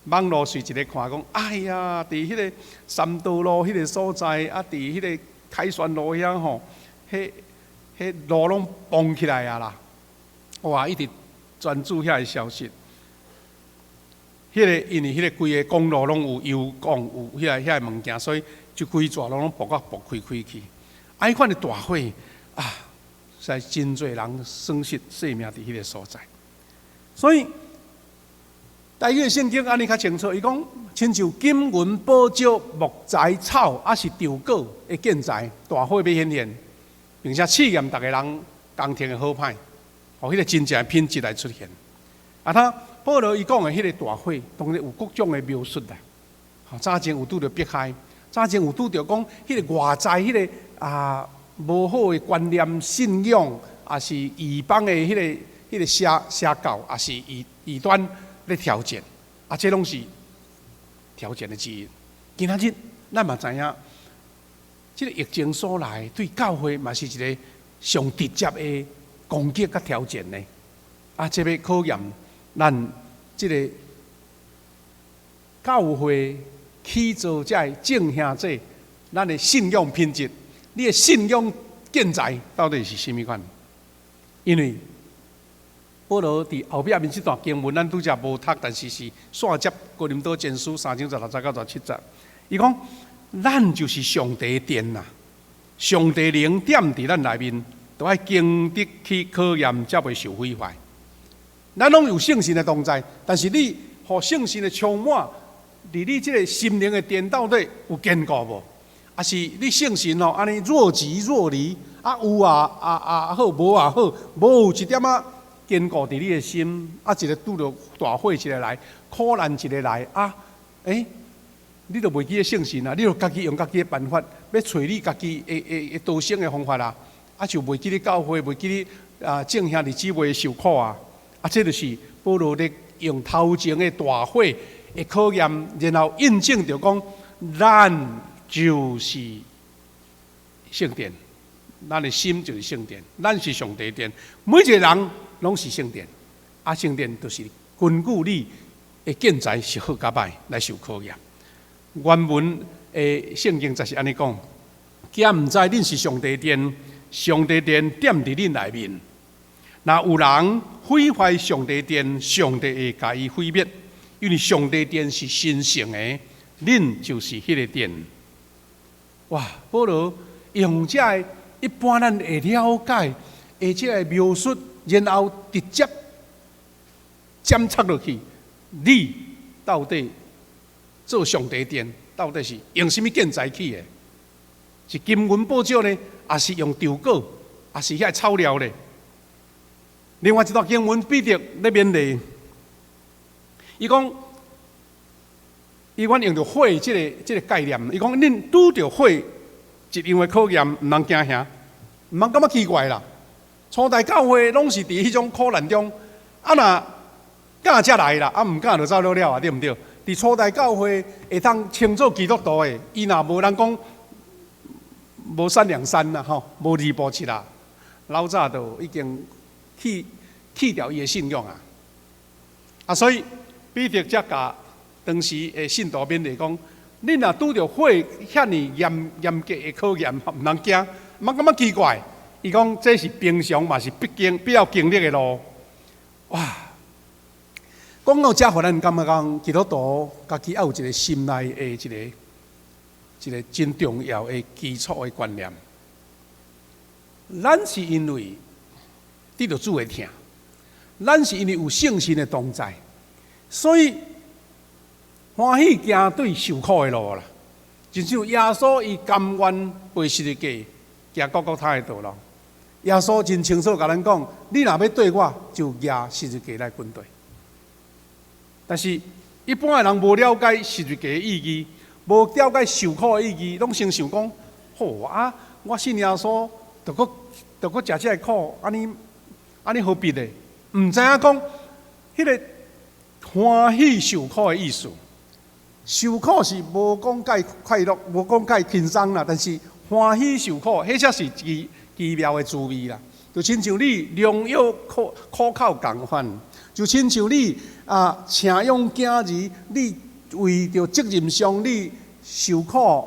网络随一个看讲，哎呀，伫迄个三道路迄个所在，啊，伫迄个凯旋路遐吼，迄路拢崩起来啊啦！哇，一直专注遐个消息。因为迄个规个公路拢有油管，有遐个物件，所以就规逝路拢爆开去。啊，迄款的大火啊，实在真侪人损失性命伫迄个所在。所以台语的圣经安尼较清楚，伊讲亲像金银宝石木材草，还是稻果的建材，大火要显现，并且试验逐个人工程的好歹，互迄个真正的品质来出现。啊，保罗伊讲的迄个大火，当然有各种的描述啦。早前有拄着迫害，早前有拄着讲迄个外在迄个无好的观念、信仰，也是异邦的迄个邪教，也是异端咧挑战，啊，这拢是挑战的之一。今仔日咱嘛知影，这个疫情所来对教会嘛是一个上直接的攻击甲挑战呢。啊，这要考验咱这个教会起造者正兄者，咱的信仰品质，你的信仰建材到底是甚物款？因为保罗伫后壁面这段经文，咱拄则无读，但是线接哥林多前书3章16节到17节。伊讲，咱就是上帝的殿呐，上帝灵点伫咱内面，都要经得去考验，才袂受毁坏。咱拢有圣神的同在，但是你互圣神的充满，伫你这个心灵的殿到底有坚固无？啊是你圣神吼，安尼若即若离，啊有好，无好，无有一点仔坚固伫你的心，啊一个拄着大火一个来，苦难一个来，你就袂记得圣神啊，你就家己用家己的办法，要找你家己的道生的方法啊，啊就袂记得教会，袂记得正兄弟姊妹受苦啊。啊，这就是保罗咧用头前的大火的考验，然后印证着讲，咱就是圣殿，咱的心就是圣殿，咱是上帝殿，每一个人拢是圣殿。啊，圣殿就是根据你的建材是好甲歹来受考验。原文的圣经就是安尼讲，既毋知恁是上帝殿，上帝殿踮伫恁内面。那有人毁坏上帝殿，上帝会甲伊毁灭，因为上帝殿是神圣的，恁就是迄个殿。哇！保罗用这一般咱会了解，而且会描述，然后直接检测落去，你到底做上帝殿，到底是用什么建材起的？是金银宝石呢，还是用稻果，还是遐草料呢？另外一段经文，彼得咧勉励，伊讲，伊阮用着火这个概念，伊讲恁拄着火一样的考验，毋通惊吓，毋通感觉奇怪啦。初代教会拢是伫迄种苦难中，啊若敢才来啦，啊毋敢就走了了啊，对毋对？伫初代教会会当称作基督徒的，伊若无人讲无三两三啦，吼，无二步七啦，老早就已经去掉伊的信仰啊！啊，所以彼得才甲当时的信徒勉励讲：，恁若拄着火遐尼严格的考验，毋通惊，毋通感觉奇怪。伊讲这是平常嘛，是必要经历的路。哇！讲到这，互咱感觉讲，基督徒家己要有一个心内的一个真重要的基础的观念。咱是因为得到主的疼，咱是因为有圣神的同在，所以欢喜行对受苦的路啦。就像耶稣伊甘愿背十字架，行各各他的道路。耶稣真清楚甲咱讲：，你若要对我，就举十字架来跟对。但是，一般的人无了解十字架的意义，无了解受苦的意义，拢先想讲：，好啊，我信耶稣，就搁食这个苦，安尼何必呢？唔知影讲迄个欢喜受苦的意思。受苦是无讲介快乐，无讲介轻松啦，但是欢喜受苦，迄才是奇妙的滋味啦。就亲像你良药苦口共款，就亲像你请养囝儿，你为着责任上你受苦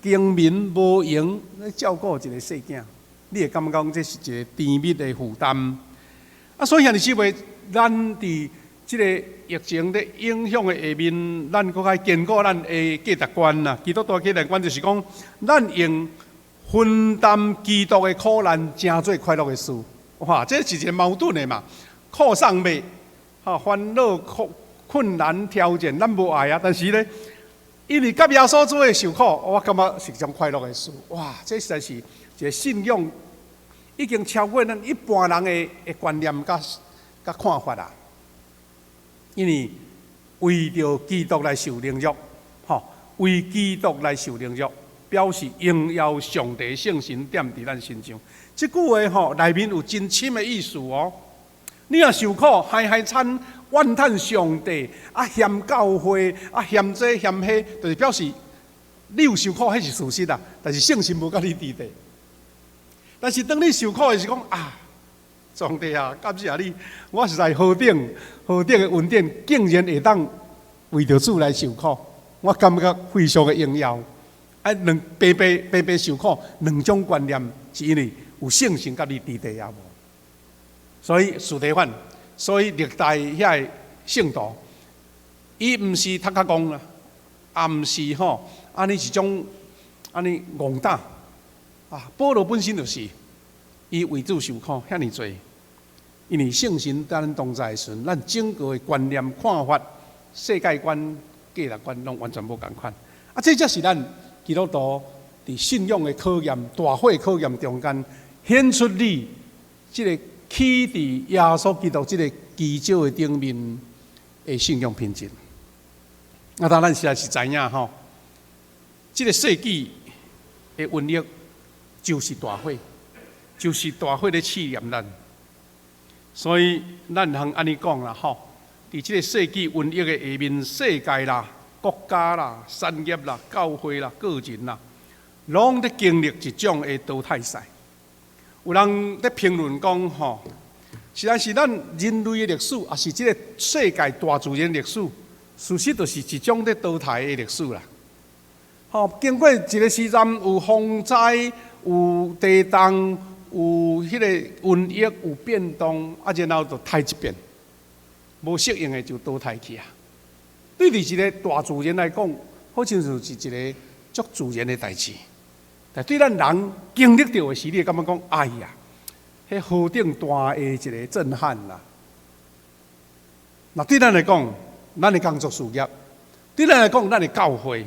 经民无用，来照顾一个细囝，你会感觉讲这是一个甜蜜的负担。所以兄弟姊妹，咱伫即个疫情的影响的下面，咱搁较坚固咱的价值观啦。基督徒的价值观就是讲，咱用分担基督的苦难，成做快乐的事。哇，这是一个矛盾的嘛。苦上未，烦恼、困难、挑战，咱无爱啊。但是呢，因为甲耶稣做的受苦，我感觉是一种快乐的事。哇，这实在是一个信仰，已经超过咱一般人的观念甲看法啦。因为为着基督来受凌辱，为基督来受凌辱，表示荣耀上帝圣神点伫咱身上。这句话内面有真深的意思哦。你若受苦，海惨怨叹上帝，嫌教会，嫌这嫌迄，就是表示你有受苦，迄是事实啊。但是圣神无甲你伫地。但是当你受苦的是讲上帝啊，感谢你，我是在河顶的恩典，竟然会当为着主来受苦，我感觉非常的荣耀。白受苦，两种观念是因为有圣神甲你伫地啊无。所以司提反，所以历代遐个圣徒，伊毋是读较戆啦，毋是安尼一种安尼戆胆保罗本身就是，伊为主受苦遐尼济。因为圣神在咱同在的时阵，咱整个的观念、看法、世界观、价值观，拢完全无共款。这才是咱基督徒伫信仰的考验、大火考验中间，显出你这个起伫耶稣基督这个基础的顶面的信仰品质。当然，咱实在是知影这个世纪的瘟疫就是大火，就是大火咧试验咱。所以，咱通安尼讲啦，伫即个世纪瘟疫的下面，世界啦、国家啦、产业啦、教会啦、个人啦，拢在经历一种的淘汰赛。有人在评论讲，实在是咱人类的历史，也是即个世界大自然历史，事实就是一种在淘汰的历史啦。经过一个时阵，有风灾，有地动。有迄个瘟疫有变动，然后就汰一遍，无适应的就淘汰去啊。对于一个大自然来讲，好像就是一个足自然的代志。但对咱人经历到的时，你会感觉讲，哎呀，迄何等大的一个震撼啦！那对咱来讲，咱的工作事业，对咱来讲，咱的教会，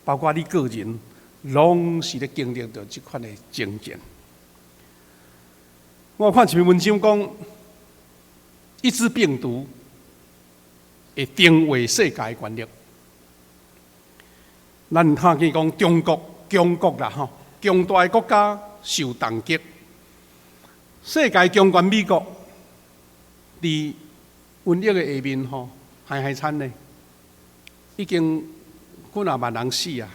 包括你个人，拢是咧经历到这款的情境。我看一篇文章讲，一支病毒会定位世界的权力。咱看见讲中国啦强大的国家受打击，世界强权美国伫瘟疫的下面海惨呢，已经几啊万人死啊，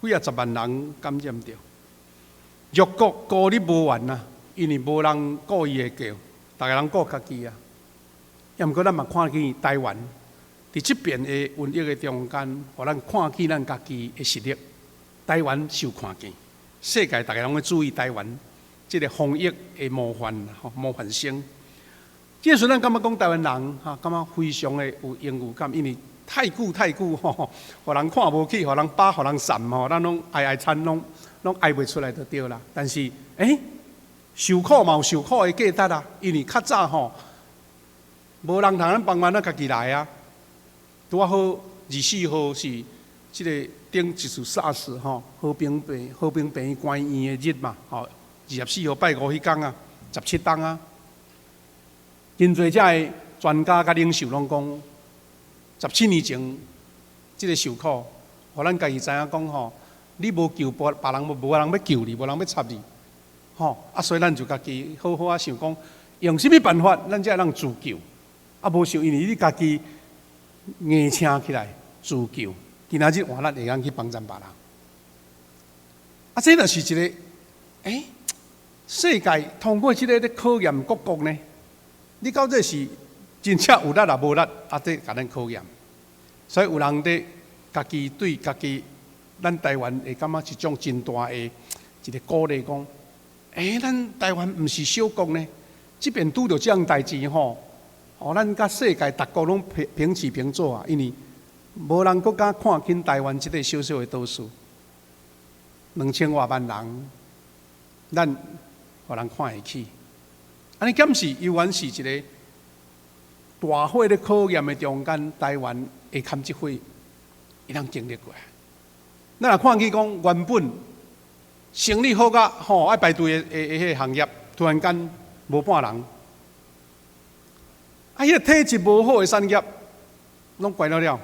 几啊十万人感染着，弱国孤立无援啊。因为无人顾伊的叫，大家人顾家己啊。也毋过咱嘛看见台湾伫即边的瘟疫的中间，互咱看见咱家己的实力。台湾受看见，世界大家拢要注意台湾即个防疫的模范生。即个时阵，咱感觉讲台湾人感觉非常的有荣誉感，因为太久，互人看无起，互人扒，互人散咱拢哀惨，拢哀袂出来就对啦。但是受苦嘛有受苦的价值啊，因为较早无人通咱帮忙，咱家己来啊。拄啊好24号是即个顶一次SARS和平病院关院的日嘛，24号拜五迄天啊，17天啊，真侪遮的专家甲领袖拢讲，17年前即个受苦，互咱家己知影讲你无救别人，无人要救你，无人要插你。所以咱就家己好好想讲，用什么办法，咱才会当自救？啊，无想因为你家己硬撑起来自救，今仔日换咱会当去帮助别人。啊，这就是一个世界通过这个咧考验各国呢，你到底是真正有力啊无力啊？这甲咱考验。所以有人咧家己对家己，咱台湾会感觉一种真大的一个鼓励，讲咱台湾毋是小国呢，即便拄着这样代志吼，咱甲世界各国拢平起平坐啊，因为无人国家看轻台湾即个小小的岛屿，2000多万人，咱互人看会起。安尼检视，犹原是一个大火咧考验的中间，台湾会堪即火，伊通经历过来。咱若看去讲，原本生理好甲爱排队的迄个行业，突然间无半人，迄个体质无好的产业，拢关了。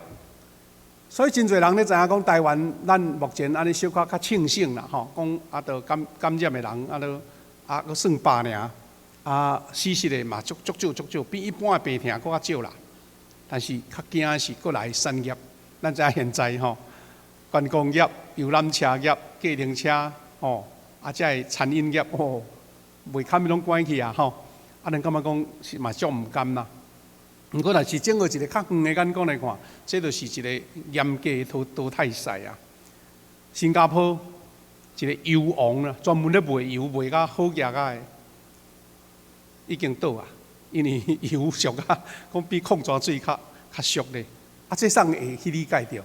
所以真侪人咧知影讲，台湾咱目前安尼小可较庆幸啦，讲都感染的人都算百尔，死失的嘛足少，比一般的病痛搁较少啦。但是较惊的是过来产业，咱知影现在观光业、游览车业、计程车才会餐饮业袂堪拢关去啊咱感觉讲是嘛足毋甘啦。毋过，若是整个一个较远的眼光来看，这就是一个严格的淘汰赛啊。新加坡一个油王啦，专门咧卖油，卖甲好价个，已经倒啊。因为油俗啊，讲比矿泉水较俗咧。这送会去理解着。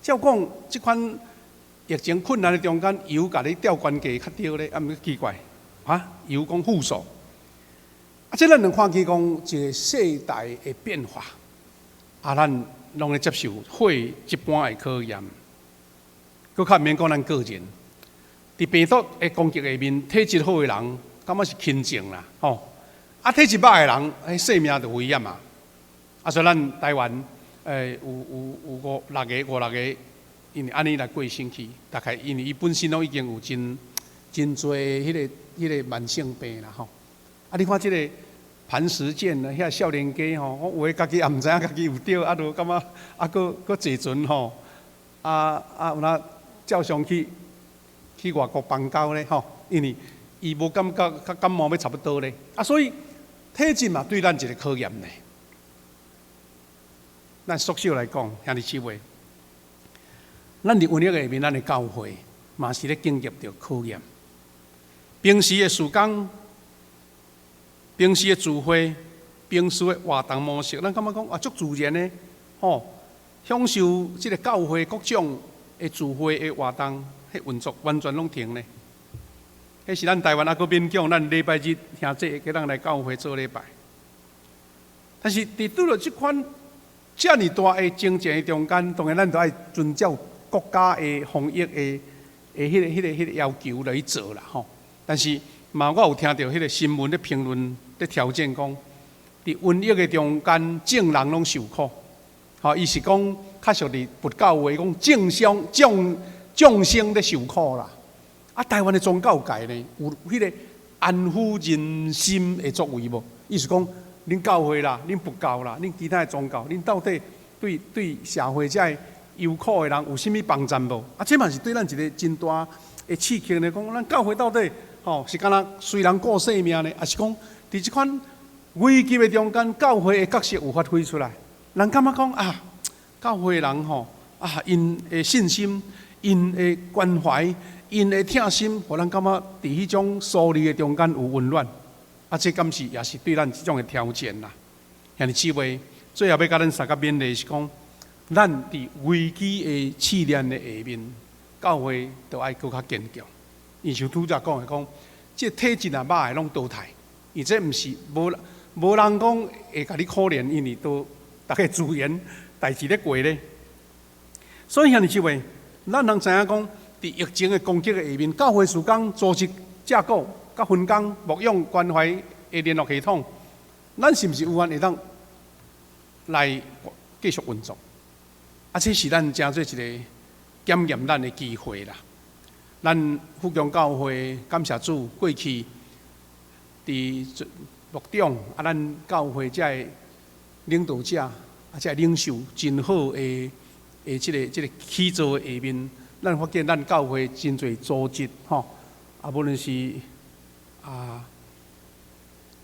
照讲，即款疫情困难的中间，油甲你吊关价较对咧，毋奇怪油讲负数。这咱能看起讲一个世代的变化，咱拢咧接受火一般的考验，佫较免讲咱个人。伫病毒的攻击下面，体质好的人感觉是轻症啦，体质歹的人，性命就危险啊。所以咱台湾有五六个，因为安尼来过身去，大概因为伊本身拢已经有真侪迄个慢性病啦你看即个磐石舰啊，遐少年家我有诶家己也毋知影家己有着，就感觉佫坐船有哪照常去外国邦交咧因为伊无感觉甲感冒要差不多咧所以体质嘛对咱一个考验咧。咱缩小来讲，兄弟姊妹，咱伫瘟疫下面，咱的教会嘛是咧经历着考验。平时的事工。平时的聚会、平时的活动模式，咱感觉讲足自然的，享受即个教会各种的聚会的活动，迄运作完全拢停咧。迄是咱台湾佫勉强，咱礼拜日兄弟叫咱来教会做礼拜。但是伫拄着即款遮尔大的情境的中间，当然咱都爱遵照国家的防疫的迄个要求来做啦但是我有听到迄个新闻的评论咧挑战讲，伫瘟疫的中间，众人拢受苦。意是讲，确实伫佛教话讲，众生咧受苦啦。台湾的宗教界呢，有迄个安抚人心的作为无？意思讲，恁教会啦，恁佛教啦，恁其他的宗教，恁到底对社会遮忧苦的人有啥物帮助无？这嘛是对咱一个真大的刺激咧。讲咱教会到底？是敢若虽然顾性命呢，还是讲伫即款危机的中间，教会的角色有发挥出来。人感觉讲教会的人因的信心、因的关怀、因的疼心，互咱感觉伫迄种疏离的中间有温暖。这敢是也是对咱即种的挑战啦。兄弟姊妹，最后要甲咱三个勉励是讲，咱伫危机的试炼的下面，教会都爱更较坚强。因像拄则讲的讲，即个体质歹的拢淘汰，而且毋是无人讲会甲你可怜，因为都大家自然代志咧过咧。所以兄弟姊妹，咱人知影讲，伫疫情的攻击的下面，教会事工组织架构、甲分工、牧养关怀的联络系统，咱是毋是有法会当来继续运作？这是咱真做一个检验咱的机会啦。咱福强教会感谢主，过去伫牧长啊，咱教会遮领导者啊，遮领袖真好的即个起造的下面，咱发现咱教会真侪组织吼，啊，无论是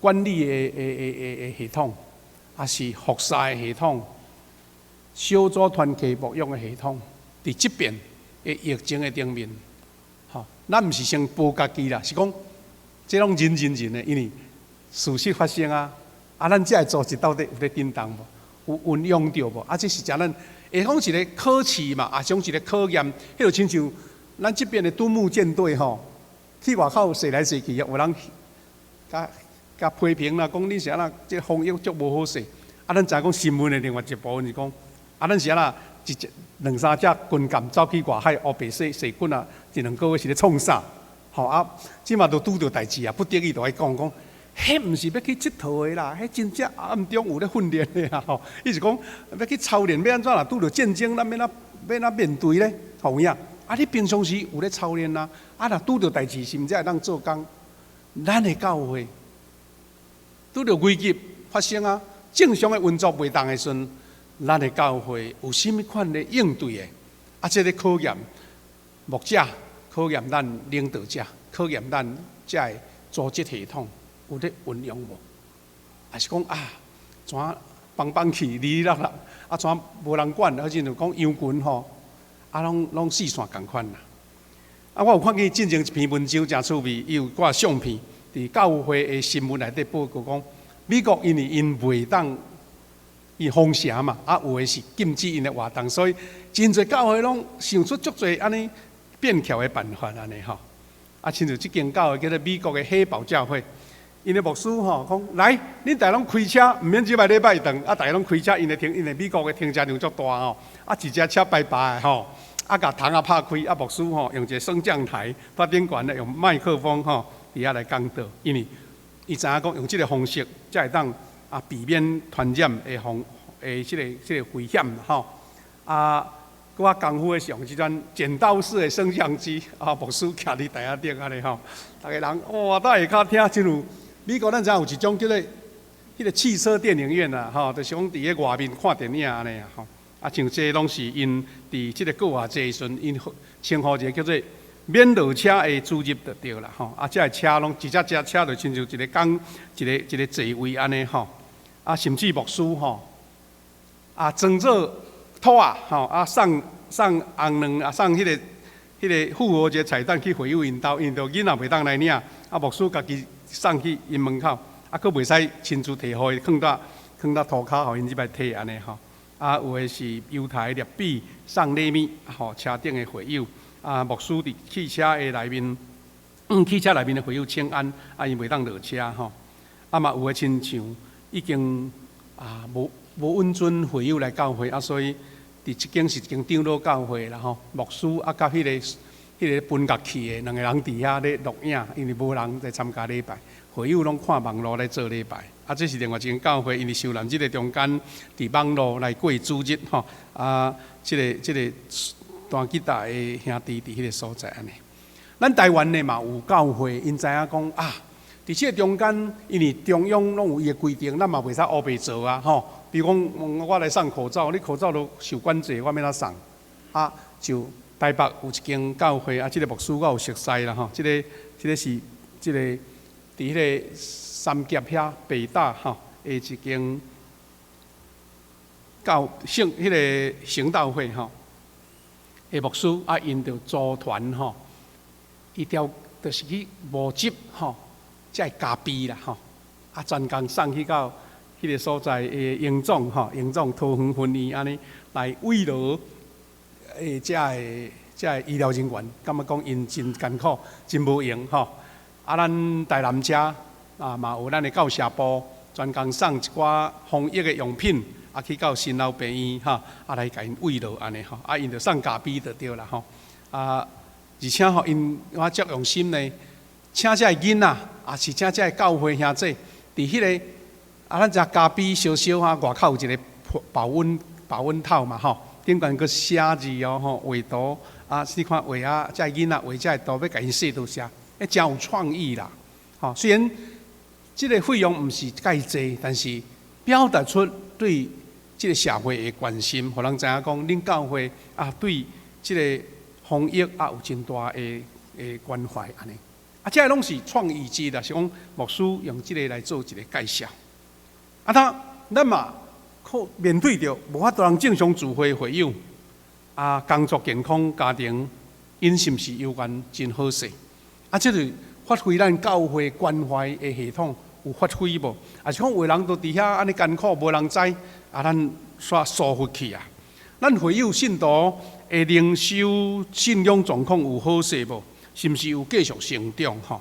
管理的系统，还是服侍的系统，小组团契牧养的系统，伫即边的疫情的顶面，吼，咱毋是先保家己啦，是讲这拢人的，因为事实发生啊，咱这组织到底有咧振动无？有运用着无？这是咱下讲一个考试嘛，也像一个考验，迄就亲像咱即边的杜牧舰队吼，去外口踅来踅去，有人甲批评啦，讲你是安那，这防疫足无好势。咱知影讲新闻的另外一部分是讲，咱是安那两三只军舰走去外海乌白洗军啊，一两个月是咧创啥？即嘛都拄着代志啊，不得已就爱讲，迄毋是要去佚佗的啦，迄真正暗中有咧训练的啊！伊是讲要去操练，要安怎啦？拄着战争，咱要哪面对咧？有影？你平常时有咧操练啊？若拄着代志，是毋才会当做工？咱的教会拄着危机发生啊，正常的运作袂当的时阵，咱的教会有甚物款的应对的？这个考验牧者，考验咱领导者，考验咱遮的组织系统。有咧运用无？还是讲怎放弃哩啦啦？怎无人管？而且就讲羊群吼，拢四散共款啦。我有看见进前一篇文章真趣味，伊有挂相片，伫教会的新闻内底报告讲，美国因袂当伊封城嘛，有的是禁止因的活动，所以真侪教会拢想出足侪安尼变巧的办法安尼吼。亲像即间教会叫做美国的黑宝教会。因的牧师吼讲，来，恁大家拢开车，毋免只摆礼拜堂，大家拢开车，因的美国的停车场足大吼，一只车白白的吼，甲窗拍开，牧师吼用一个升降台，发顶悬咧用麦克风吼，伫遐来讲道，因为伊知影讲用即个方式，才会当避免传染即个危险吼。我功夫的是用即款剪刀式的升降机，牧师徛伫台仔顶安尼吼，逐个人哇，在下骹听真有。美国咱知有一种叫做迄个汽车电影院啊，吼，就是讲伫咧外面看电影安尼啊，吼，像这拢是因伫即个国外坐时阵，因称呼一个叫做免落车的主入就对啦，吼，这个车拢一只车就亲像一个工一个座位安尼吼，甚至牧师吼，装做土吼，送红卵，送迄个复活节彩蛋去回友因兜，因着囡仔袂当来领，牧师家己送去因门口，佫袂使亲自摕互伊，放到涂骹，互因即摆摕安尼吼。有诶是犹太列比送礼物，吼车顶诶会友，牧师伫汽车诶内面，汽车内面诶会友请安，因袂当落车吼。嘛有诶亲像已经无允准会友来教会，所以伫一间是一间长老教会啦吼，牧师甲迄个分乐器的两个人伫遐咧录影，因为无人在参加礼拜，会友拢看网络来做礼拜。这是另外一间教会，因为受难即个中间伫网络来过主日吼。即个弹吉他的兄弟伫迄个所在安尼。咱台湾呢嘛有教会，因知影讲伫即个中间，因为中央拢有伊的规定，咱嘛袂使乌白做啊吼。比如讲，我来送口罩，你口罩都受管制，我免哪送就。台北有一间教会，即个牧师我有熟悉啦吼，即个是即个伫迄个三峡遐北大吼的一间迄个行道会吼，的牧师因着组团吼，伊就是去募集吼，才会加币啦吼，专工送去到迄个所在的营总吼，营总桃园分院安尼来慰劳。这医疗人员，感觉讲因真艰苦，真无用吼。咱台南遮嘛有咱的教社部专工送一寡防疫的用品，去到新老病院哈，来甲因慰劳安尼吼。因着送咖啡就对啦吼。而且吼因我足用心呢，请这个囡仔，是请这个教会兄弟，伫迄个咱只咖啡烧烧外口有一个保温套嘛吼。顶悬个写字吼，画图你看画遮囡仔画遮图，要甲因写图写，真有创意啦。吼，虽然这个费用毋是介济，但是表达出对这个社会的关心，互人知影讲，恁教会啊对这个防疫啊有真大的关怀安尼。啊，这拢是创意之啦，是讲牧师用这个来做一个介绍。啊，咱嘛面对着无法度人正常聚会会友，啊，工作健康、家庭因是毋是有关真好势？啊，这是发挥咱教会关怀的系统有发挥无？啊，是讲有人都伫遐安尼艰苦，无人知，啊，咱煞疏忽去啊。咱会友信徒的灵修信仰状况有好势无？是毋是有继续成长？吼，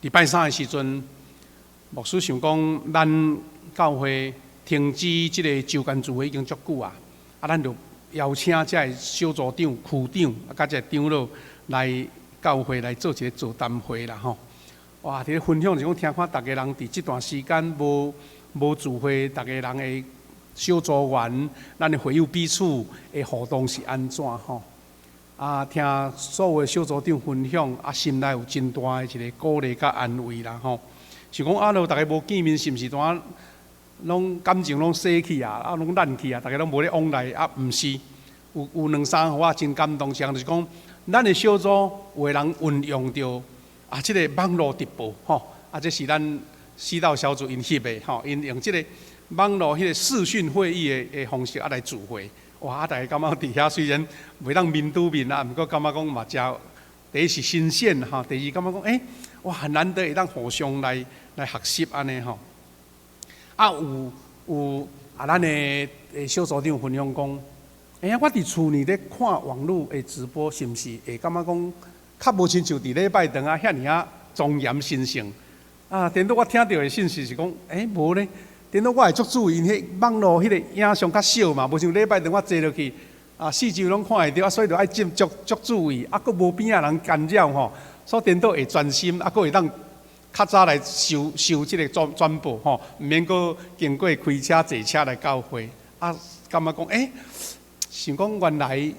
礼拜三的时阵，牧师想讲，咱教会停止即个周间聚会已经足久啊，咱就邀请这个小组长、区长啊，甲这个长老来教会来做一个座谈会啦，吼。哇，伫咧分享是讲，听看大家人伫即段时间无聚会，大家人的小组员，咱的会友彼此的互动是安怎吼？啊，听所有的小组长分享，啊，心内有真大的一个鼓励甲安慰啦吼。是讲啊，若大家无见面，是毋是怎拢感情拢逝去啊，啊，拢烂去啊，大家拢无咧往来啊？毋是，有两三互我真感动，就是讲，咱的小组有的人运用着啊，即个网络直播吼，啊，这是咱4道小组因翕的吼，因用即个网络迄个视讯会议的方式啊来聚会。哇！大家感觉伫遐虽然袂当面对面啊，毋过感觉讲嘛，真第一是新鲜哈，第二感觉讲哇，很难得会当互相来学习安尼吼。啊有咱的小组长分享讲，我伫厝里咧看网络的直播，是毋是会感觉讲较无亲像伫礼拜堂啊遐尔啊庄严神圣啊？等到我听到的信息是讲，无咧。等到我会足注意，因迄网络迄个影像较少嘛，无像礼拜堂我坐落去，啊四周拢看会到，啊所以就爱足注意，啊佫无边仔人干扰吼，所以等到会专心，啊佫会当较早来收即个转播吼，毋免佫经过开车坐车来教会，啊感觉讲想讲原来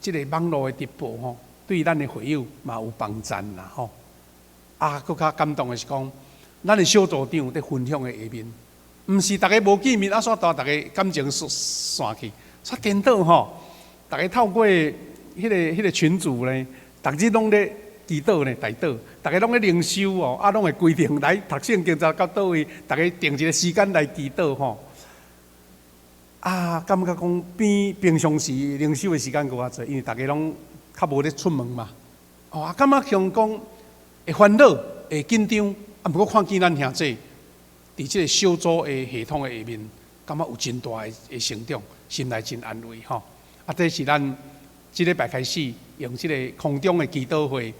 即个网络的直播吼，对咱的会友嘛有帮助啦吼，啊佫较感动的是讲，咱的小组长伫分享的下面。毋是大家无见面，啊，煞大家感情散去，煞颠倒吼。大家透过迄个群组咧，逐日拢咧祈祷咧，大祷，大家拢咧灵修哦，啊，拢会规定来读圣经到倒位，大家定一个时间来祈祷吼。啊，感觉讲比平常时灵修的时间搁较侪，因为大家拢较无咧出门嘛。哦，啊，感觉像讲会烦恼，会紧张，啊，毋过看见咱兄弟。伫即个小组的系统的下面，感觉有真大的成长，心内真安慰吼。啊，这是咱即礼拜开始用即个空中的祈祷会，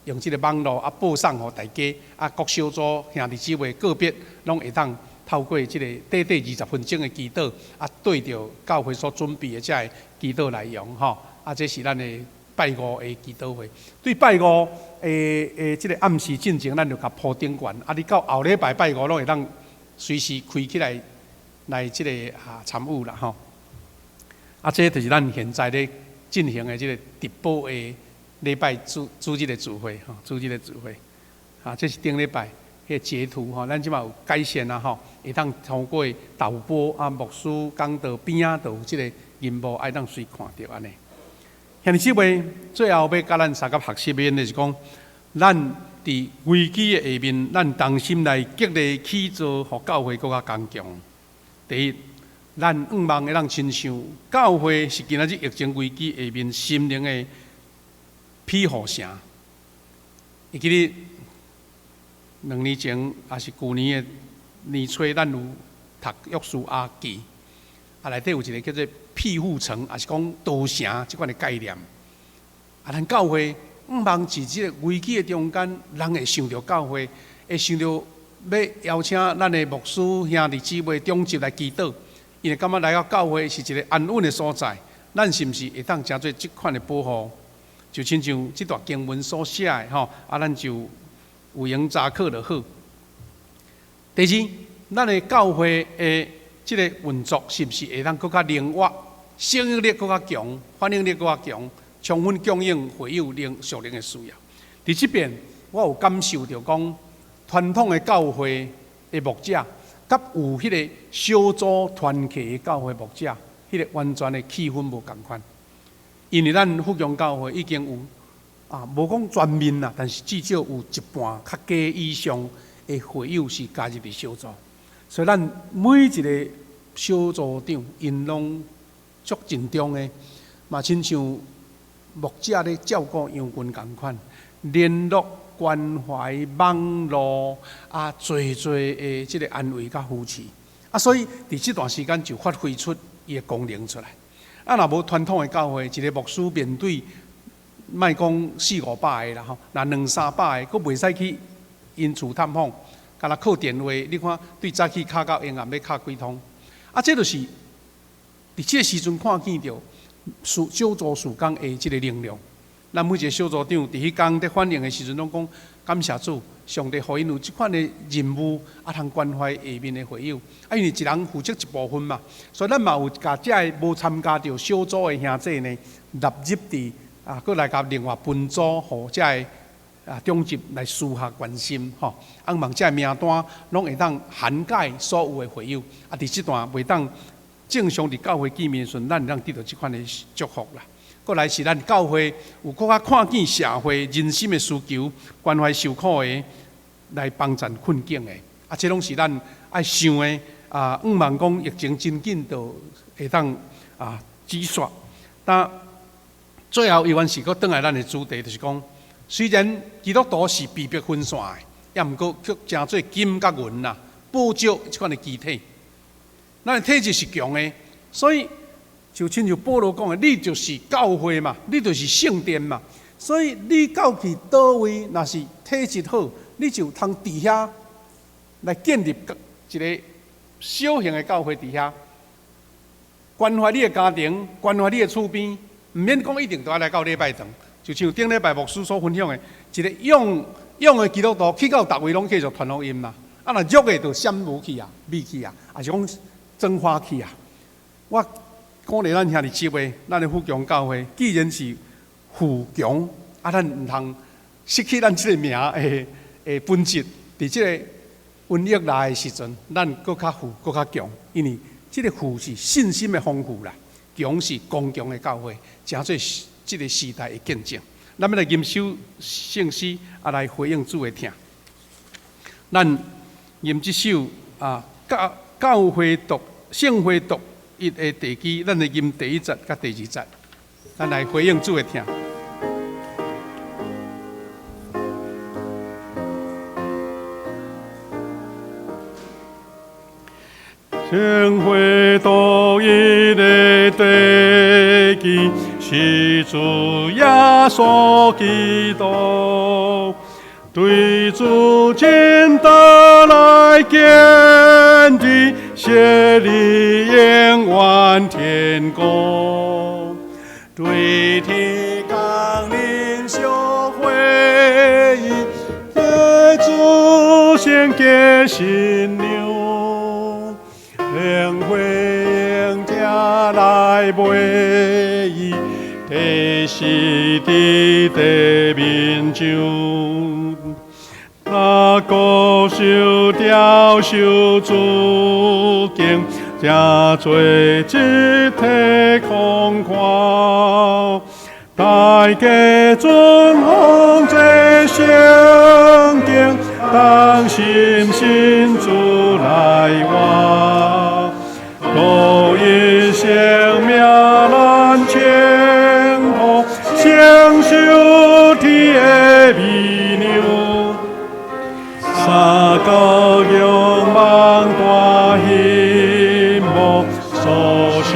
用即个网络啊播送互大家啊各小组兄弟姊妹个别拢会当透过即个短20分钟的祈祷啊，对着教会所准备的这个祈祷内容吼。啊，这是咱的拜五的祈祷会。对拜五即个暗时进前，咱就甲铺顶悬。啊，你到后礼拜拜五拢会当。随时开起来即个参与啦吼，啊，这就是咱现在咧进行的即个直播的礼拜主日的聚会吼，主日的聚会，啊，这是顶礼拜迄个截图吼，咱即马有改善啦吼，会当通过导播啊，牧师讲道边仔都有即个荧幕，爱当随看到安尼。兄弟姊妹，最后要甲咱三个学习的就是讲，咱。伫危机的下面，咱同心来激励起造，互教会更加刚强。第一，咱望会当亲像教会是今仔日疫情危机下面心灵的庇护城。会记得2年前，也是去年的年初，咱有读约书亚记，啊内底有一个叫做庇护城，也是讲道城即款的概念。啊，咱教会。望伫即个危机的中间，人会想到教会，会想到要邀请咱的牧师兄弟姊妹中集来祈祷，因为感觉来到教会是一个安稳的所在，咱是毋是会当诚做即款的保护？就亲像即段经文所写的吼，啊，咱就有闲查考就好。第二，咱的教会的即个运作是毋是会当更加灵活，适应力更加强，反应力更加强？充分供应会友属灵的需要。伫即边，我有感受到讲，传统的教会的牧者，甲有迄个小组团契的教会牧者，迄个完全的气氛无共款。因为咱福阳教会已经有无讲全面啦，但是至少有一半较加以上的会友是加入伫小组，所以咱每一个小组长因拢足尽忠的，嘛亲像牧者咧照顾羊群共款，联络关怀网络侪的即个安慰甲扶持所以伫即段时间就发挥出伊的功能出来。若无传统的教会，一个牧师面对莫讲400-500个啦吼，若200-300个，佫袂使去因厝探访，干那靠电话，你看对早起敲到阴暗要敲几通，这就是伫即个时阵看见着小组事工的即个能量。咱每一个小组长伫迄工伫反映的时阵，拢讲感谢主，上帝互因有即款的任务，通关怀下面的会友。因为一人负责一部分嘛，所以咱嘛有甲遮个无参加着小组的兄弟呢，纳入伫佫来甲另外分组，互遮个中级来私下关心吼。望遮个名单拢会当涵盖所有的会友。伫即段袂当正常伫教会见面的时阵，咱会当得到即款的祝福啦。过来是咱教会有更较看见社会人心的需求，关怀受苦的，来帮助困境的。这拢是咱爱想的。毋望讲疫情真紧就会当止煞。但最后依然是佫转来咱的主题，就是讲，虽然基督徒是被迫分散的，也毋过却诚做金甲银啦，补足即款的机体。咱的体质是强的，所以。就亲像保罗讲的，你就是教会嘛，你就是圣殿嘛，所以你到去倒位，若是体质好，你就通伫遐来建立一个小型的教会伫遐，关怀你的家庭，关怀你的厝边，毋免讲一定都要来到礼拜堂。就像顶礼拜牧师所分享的，一个勇的基督徒去到逐位拢继续传福音啦，若弱的就闪无去啊，灭去啊，还是讲蒸发去啊，我。鼓励咱兄弟姊妹，咱的富强教会，既然是富强，咱毋通失去咱即个名的本质。伫即个瘟疫来的时阵，咱搁较富，搁较强，因为即个富是信心的丰富啦，强是刚强的教会，诚做即个时代的见证。咱要来吟首圣诗，来回应主的听。咱吟即首教会读圣会读。一的地基，咱来吟第1节甲第2节，咱来回应主的听。圣会读一的地基，是主耶稣基督，对主真道来建立。协力延完天宫，对提纲领袖会议，对祖先给新牛，领会应家来会议，对西地的民众。高修雕修主经，正做肢体空旷，大家尊奉这圣经，当信心主来往，都以生命难前途，享受天的美牛。高仰望大希望，所受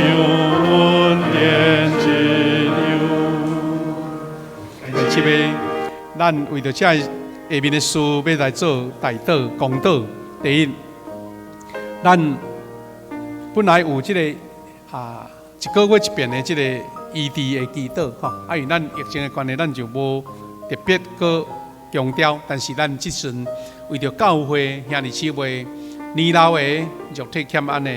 恩典之流。第7个，咱为着这下面的事要来做代祷、公祷。第一，咱本来有这个一个月一遍的这个异地的祈祷哈，因为咱疫情的关系，咱就无特别个强调，但是咱即阵。为着教会兄弟姊妹年老的、肉体欠安的、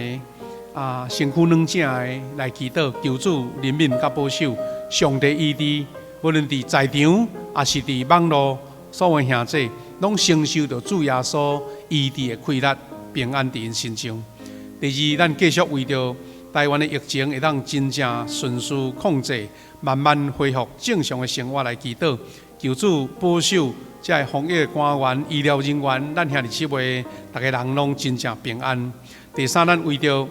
身躯软正的来祈祷，求主怜悯甲保守，上帝医治，无论伫在场，还是伫网络，所有兄弟，拢承受着主耶稣医治的快乐，平安伫因身上。第二，咱继续为着台湾的疫情会当真正顺势控制，慢慢恢复正常的生活来祈祷，求主保守这防疫官员、医疗人员，咱兄弟姊妹，大家人拢真正平安。第三，咱为着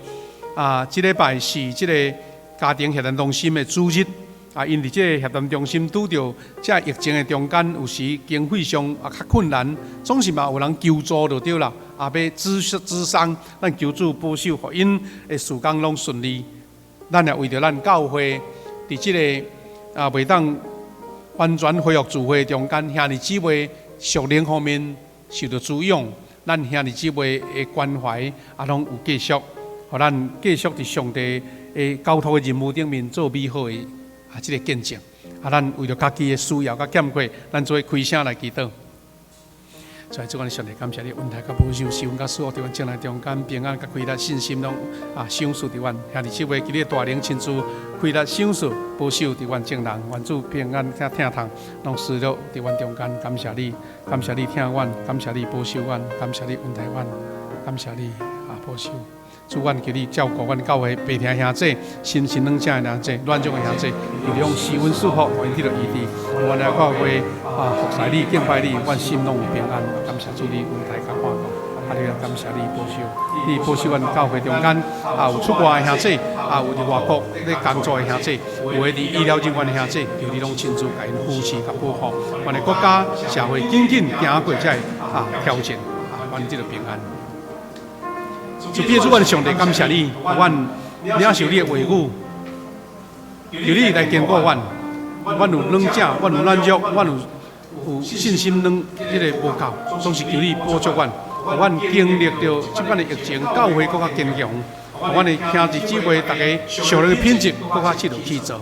这礼拜是这个家庭协谈中心的主日。因伫这个协谈中心拄着这疫情的中间，有时经费上较困难，总是嘛有人求助就对啦。要咨商，咱求主保守，互因的事工拢顺利。咱也为着咱教会伫这个袂当完全恢复聚会中间，兄弟姊妹属灵方面受到滋养，咱兄弟姊妹的关怀拢有继续，互咱继续伫上帝的交托的任务顶面做美好的这个见证。咱为着家己的需要甲欠缺，咱做开声来祈祷。在主，我哋上帝感谢你，恩待甲保守，使阮甲所有伫阮将来中间平安甲快乐信心拢享受伫阮兄弟姊妹，今日大灵亲自快乐享受保守伫阮正人，愿主平安甲疼痛拢赐落伫阮中间。感谢你，感谢你听阮，感谢你保守阮，感谢你恩待阮，感谢你保守。主，阮求你照顾阮教会白听兄弟、心灵软正的兄弟、软弱的兄弟，求你用施恩祝福，愿得到医治。阮来教会服侍你、敬拜你，阮心拢有平安。感谢主，你恩待甲看顾，你感谢你保守，你保守阮教会中间有出外的兄弟，有伫外国咧工作的兄弟，有伫医疗人员的兄弟，求你拢亲自甲因扶持甲保护，阮的国家社会紧紧行过这挑战，阮得到平安。就比如阮上帝感谢你，阮领受你的话语，求你来坚固阮。阮有软弱，阮有软弱，阮有信心迄个无够，总是求你帮助阮。阮经历着即款的疫情，教会更较坚强。阮的兄弟姊妹，大家属灵的品质更较切入去做。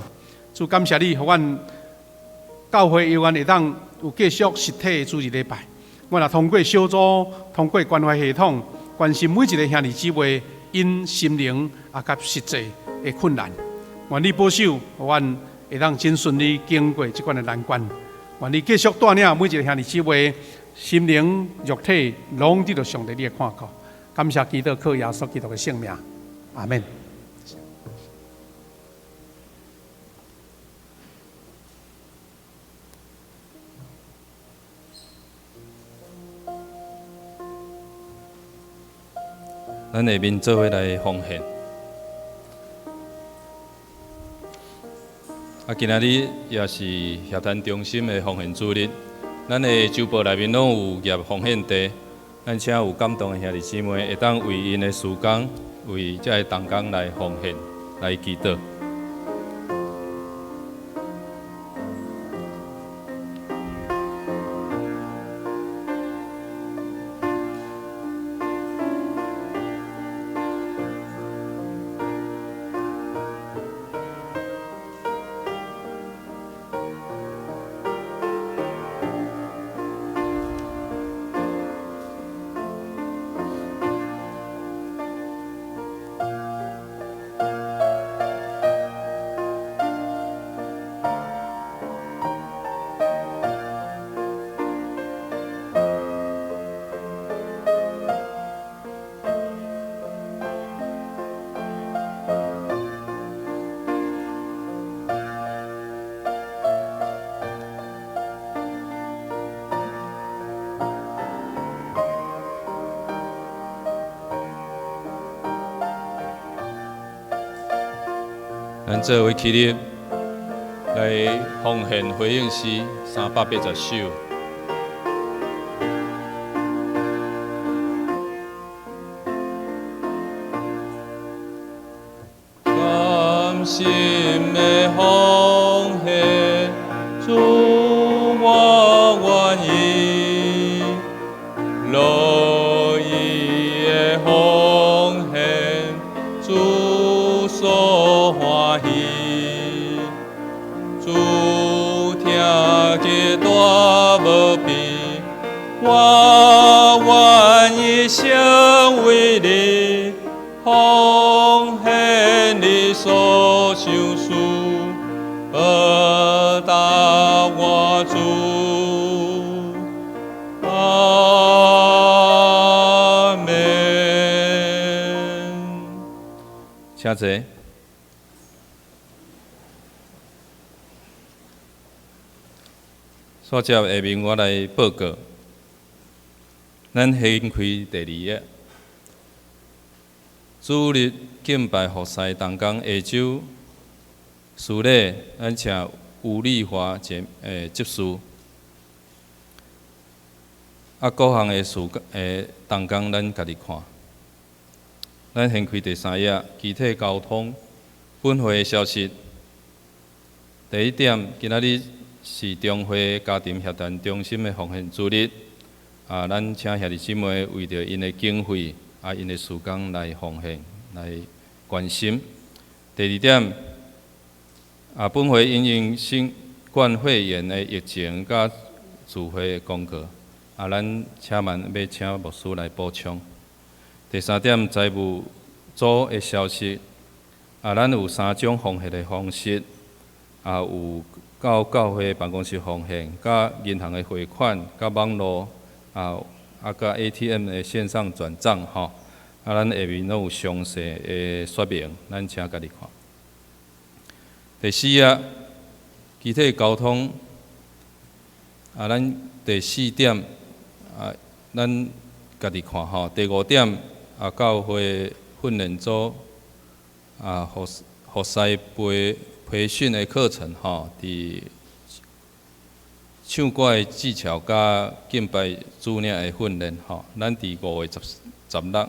主感谢你，互阮教会永远会当有继续实体的主日礼拜。阮也通过小组，通过关怀系统。关心每一个兄弟姊妹因心灵甲实际的困难，愿你保守，互阮会当真顺利经过这款的难关。愿你继续带领每一个兄弟姊妹心灵肉体拢得到上帝你的看顾。感谢基督靠耶稣基督的圣名，阿门。咱下面做伙来奉献。今仔日也是协谈中心的奉献主日，咱的周报内面拢有业奉献地，咱请有感动的兄弟姊妹会当为因的事工，为这个同工来奉献，来祈祷。咱做为起立来奉献回应诗380首。甘心的奉献，主我愿意，乐意的奉献，主所欢喜。主听这大无比，我愿意成为你奉献你所想事，报答我主。请坐。所接下面我来报告，咱掀开第2页，主日敬拜服侍同工下晝司礼，咱请吴丽华执事。各项的同工咱家己看。咱掀开第3页，具体交通本会的消息。第1点，今仔日是中会家庭协谈中心的奉献主日，咱请兄弟姊妹为着因的经费因的事工来奉献，来关心。第2点，本会因应新冠肺炎的疫情甲聚会的公告，咱请问要请牧师来补充。第3点，财务组的消息，咱有3种奉献的方式，有到教会办公室奉献，甲银行的汇款，甲网络，甲 ATM 的线上转账吼，咱下面拢有详细的说明，咱请家己看。第4页，具体交通，咱第4点，咱家己看吼。第5点，教会训练组，服侍培训的课程吼，伫唱歌的技巧甲敬拜主领的训练吼，咱伫5月16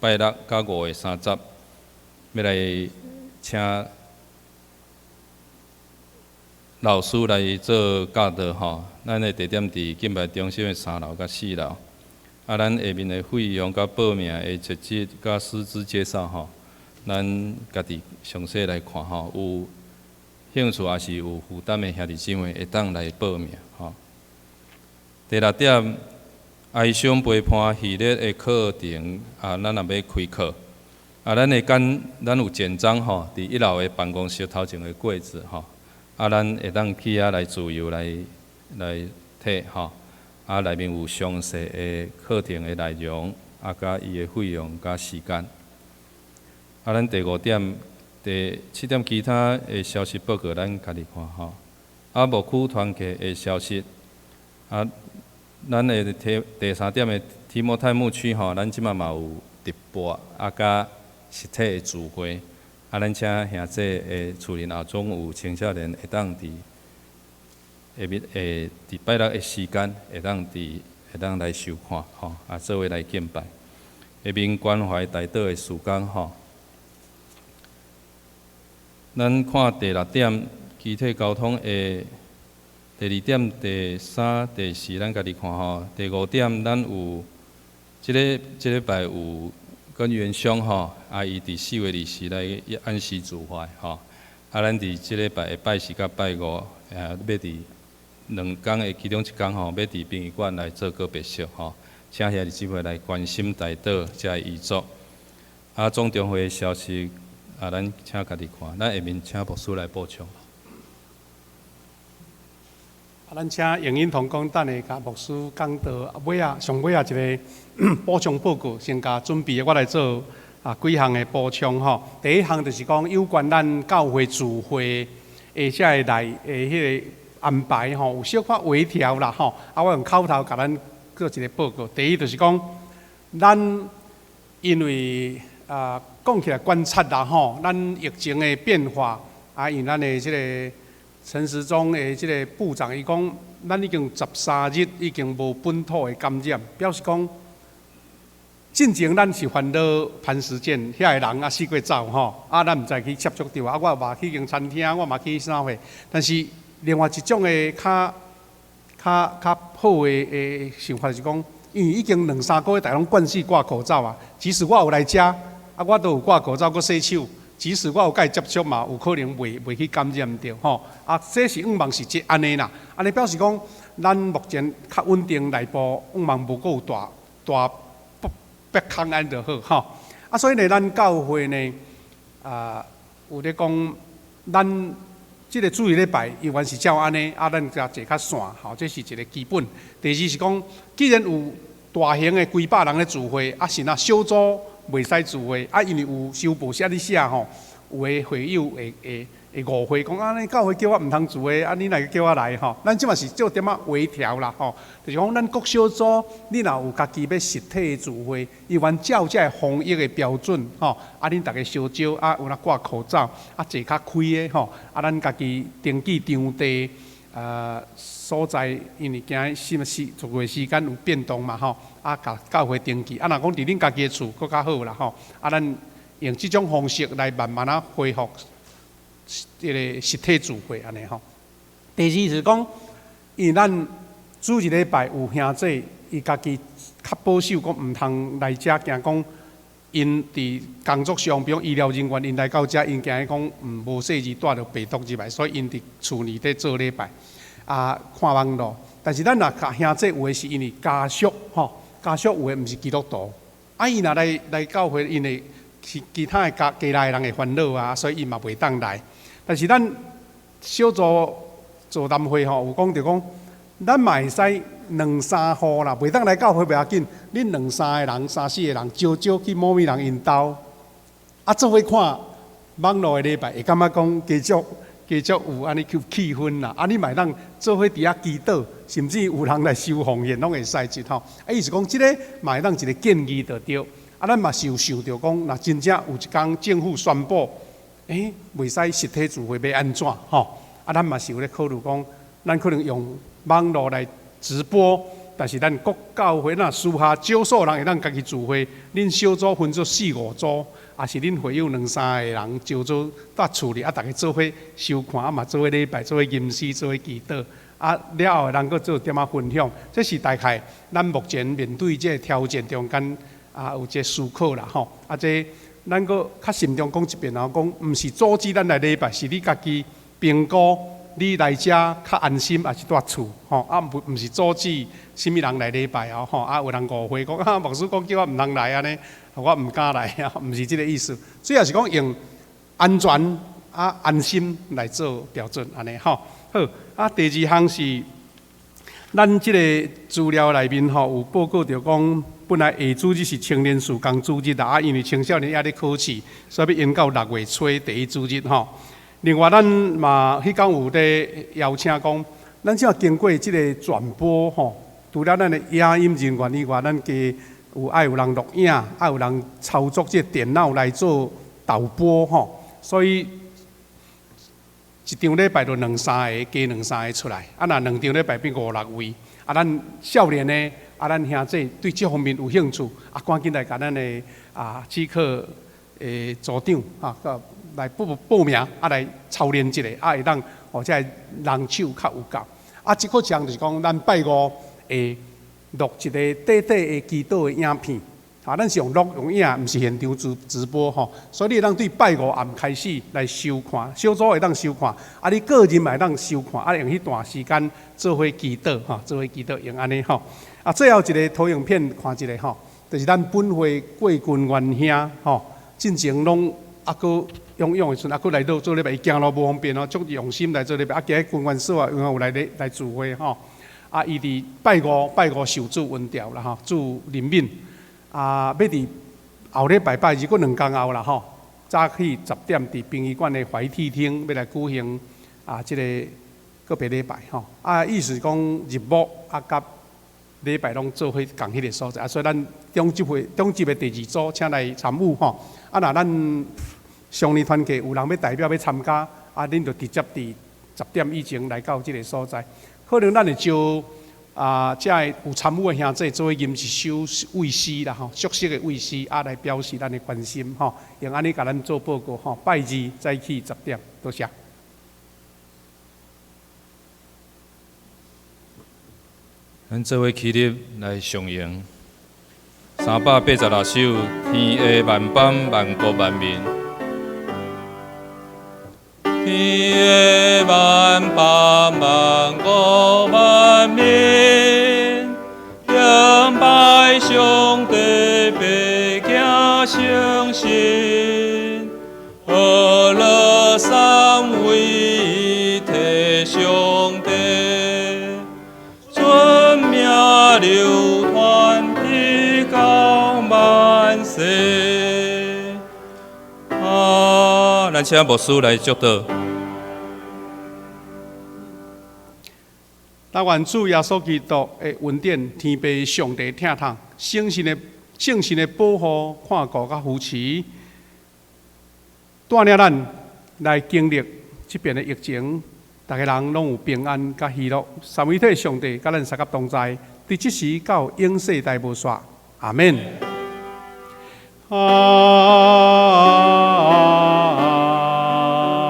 拜6甲5月30，要来请老师来做教导吼。咱的地点伫敬拜中心的3楼甲4楼。咱下面的费用甲报名的日子甲师资介绍吼。咱家己详细来看吼，有兴趣也是有负担的兄弟姊妹会当来报名吼。第6点，哀伤陪伴系列的课程咱也要开课，咱有简章吼，伫1楼的办公室头前的柜子吼，咱会当去来自由来摕吼，内面有详细的课程的内容，甲伊的费用甲时间。咱第5点、第7点其他的消息报告，咱家己看吼。牧区团契的消息，咱的第3点的提摩太牧区吼，咱即马嘛有直播，甲实体的聚会，咱请兄弟的厝邻后总有青少年会当伫下面伫拜6的时间会当来收看吼，做伙来敬拜。下面关怀大道的事工吼。咱看第6点，具体交通的第2点、第3、第4，咱家己看吼。第5点，咱有这礼拜有跟原乡吼，伊伫4月20来按时自怀吼。咱伫这礼拜的拜4甲拜5，要伫2天的其中1天吼，要伫殡仪馆来做告别式吼，请兄弟姊妹来关心大道遮遗作。总中会的消息。咱请家己看，咱下面请牧师来补充。咱请影音同工等下甲牧师讲到上尾一个补充报告，先甲准备，我来做几项的补充吼。第1项就是讲有关咱教会聚会遮个迄个安排吼，有小可微调啦吼。我用口头甲咱做一个报告。第1就是讲，咱因为讲起来观察啦吼，咱疫情的变化因咱的即个陈时中的即个部长伊讲，咱已经13日已经无本土的感染，表示讲，进前咱是烦恼潘时健遐个人死过走吼，咱毋知去接触到我嘛去间餐厅，我嘛去啥货，但是另外一种的较好的想法是讲，因为已经2、3个月大家拢惯势挂口罩即使我有来遮。我都有挂口罩，搁洗手。即使我有甲伊接触嘛，有可能袂去感染着吼。这是望是安尼啦。安尼表示讲，咱目前较稳定内部，望无够有大北康安就好吼。所以呢，咱教会呢，有咧讲，咱即个主日礼拜依然是照安尼，咱加坐较散吼，这是一个基本。第2是讲，既然有大型的几百人的聚会，是小组。袂使聚会，啊，因为有修补写咧写吼，有诶会友会误会，讲啊，你教会叫我毋通聚会，啊，你来叫我来吼，咱即嘛是做点仔微调啦吼，就是讲咱各小组，你若有家己要实体的聚会，伊原照这防疫的标准吼，啊，恁大家烧酒，啊，有若挂口罩，啊，坐较开的吼，啊，咱家己登记场地。所在，因为惊什么聚会时间有变动嘛吼，啊，甲教会登记，啊，若讲伫恁家己的厝搁较好啦吼，啊，咱用即种方式来慢慢啊恢复这个实体聚会安尼吼。第二是讲，因为咱主日礼拜有兄弟，伊家己较保守，讲毋通来遮，惊讲因伫工作上，比如医疗人员，因来到遮，因惊讲无细字带着病毒入来，所以因伫厝里底做礼拜。啊，看网络，但是咱若甲兄弟有诶，是因为家属吼，家属有诶毋是基督徒，啊，伊若来教会，因为其他诶家内人会烦恼啊，所以伊嘛袂当来。但是咱小组座谈会吼，有讲着讲，咱嘛会使2、3户啦，袂当来教会袂要紧，恁2、3个人、3、4个人，招去某物人因兜，啊，做伙看网络诶礼拜，会感觉讲继续有安尼气氛啦，啊，你嘛当做伙伫遐祈祷，甚至有人来收奉献，拢会使一吼。啊，意思讲，即个嘛会当一个建议就对。啊，咱嘛是有想着讲，若真正有一天政府宣布，袂使实体聚会要安怎吼？啊，咱嘛是有咧考虑讲，咱可能用网络来直播，但是咱各教会若私下少数人会当家己聚会，恁小组分做4、5组。啊，是恁会友2、3个人招做到厝里，啊，大家做伙收看，啊嘛做伙礼拜，做伙吟诗，做伙祈祷，啊了后咱搁做点仔分享，这是大概咱目前面对这个挑战中间啊有这思考啦吼，啊这咱搁较慎重讲一遍啊，讲毋是阻止咱来礼拜，是你家己评估你来遮较安心，还是住厝吼，啊毋是阻止什么人来礼拜啊吼，啊有人误会讲啊牧师讲叫我毋通来安尼。我毋敢来啊，毋是即个意思。主要是讲用安全啊、安心来做标准，安尼吼。好啊，第2项是咱即个资料内面吼有报告着讲，本来下主日是青年事工主日啊，因为青少年也咧考试，所以要延到6月初第1主日吼。另外，咱嘛迄天有咧邀请讲，咱只要经过即个转播吼，除了咱的影音人员以外，咱嘅爱有人录影，爱有人操作这电脑来做导播吼，所以一场礼拜就2、3个，加2、3个出来，啊，若2场礼拜变5、6位，啊，咱少年的，啊，咱兄弟对这方面有兴趣，啊，赶紧来甲咱的主课组长啊，来报名，啊，来操练一下，啊，会当或者人手较有够，啊，即个项就是讲咱拜5会录一个短短的祈祷的影片，啊，咱是用录用影，毋是现场直播吼，所以你会当对拜5暗开始来收看，小组会当收看，啊，你个人嘛会当收看，啊，用迄段时间做伙祈祷吼，做伙祈祷用安尼吼，啊，最后一个投影片看一下吼，就是咱本会过军元兄吼，进前拢啊个用的时阵，啊个来到做礼拜，伊行路无方便哦，足用心来做礼拜，啊，今日军元所啊，有来聚会吼。啊，伊伫拜五受主恩调啦吼，主怜悯啊，要伫后礼拜日，搁2天后啦吼，早起10点伫殡仪馆的怀体厅要来举行啊，即个个别礼拜吼。啊，意思讲日暮啊，甲礼拜拢做伙共迄个所在，啊，所以咱中集的第2组请来参与吼。啊，若咱乡里团契有人要代表要参加，啊，恁就直接伫10点以前来到即个所在。可能咱会招遮有参与的兄弟做吟一首慰诗啦吼，熟悉的慰诗啊，来表示咱的关心吼，用安尼甲咱做报告吼。拜2早起10点，多谢。咱做伙起立来上映386首《天下万邦万国万民》。天下万邦万国万民，敬拜上帝，白行诚信，阿拉三位一体上帝，尊名流传地高万世。咱请牧师来祝祷。但愿主耶稣基督的恩典、天父上帝听痛、圣神的保护、看顾甲扶持，带领咱来经历这边的疫情，大家人拢有平安甲喜乐。三位一体上帝甲咱三甲同在，伫即时到永世代无煞。阿门。阿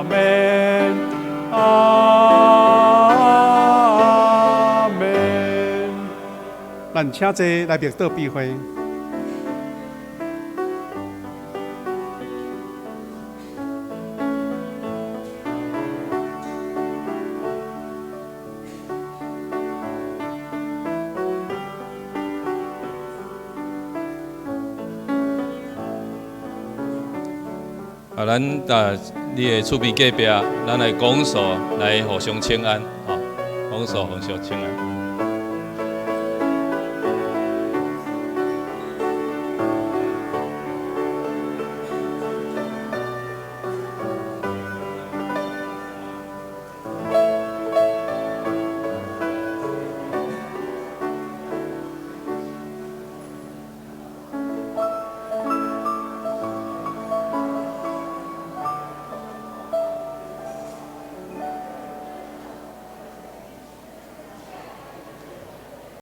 门。阿门。咱请坐来默祷闭会。咱你的厝边隔壁，咱来讲述来互相请安，吼，讲述互相请安。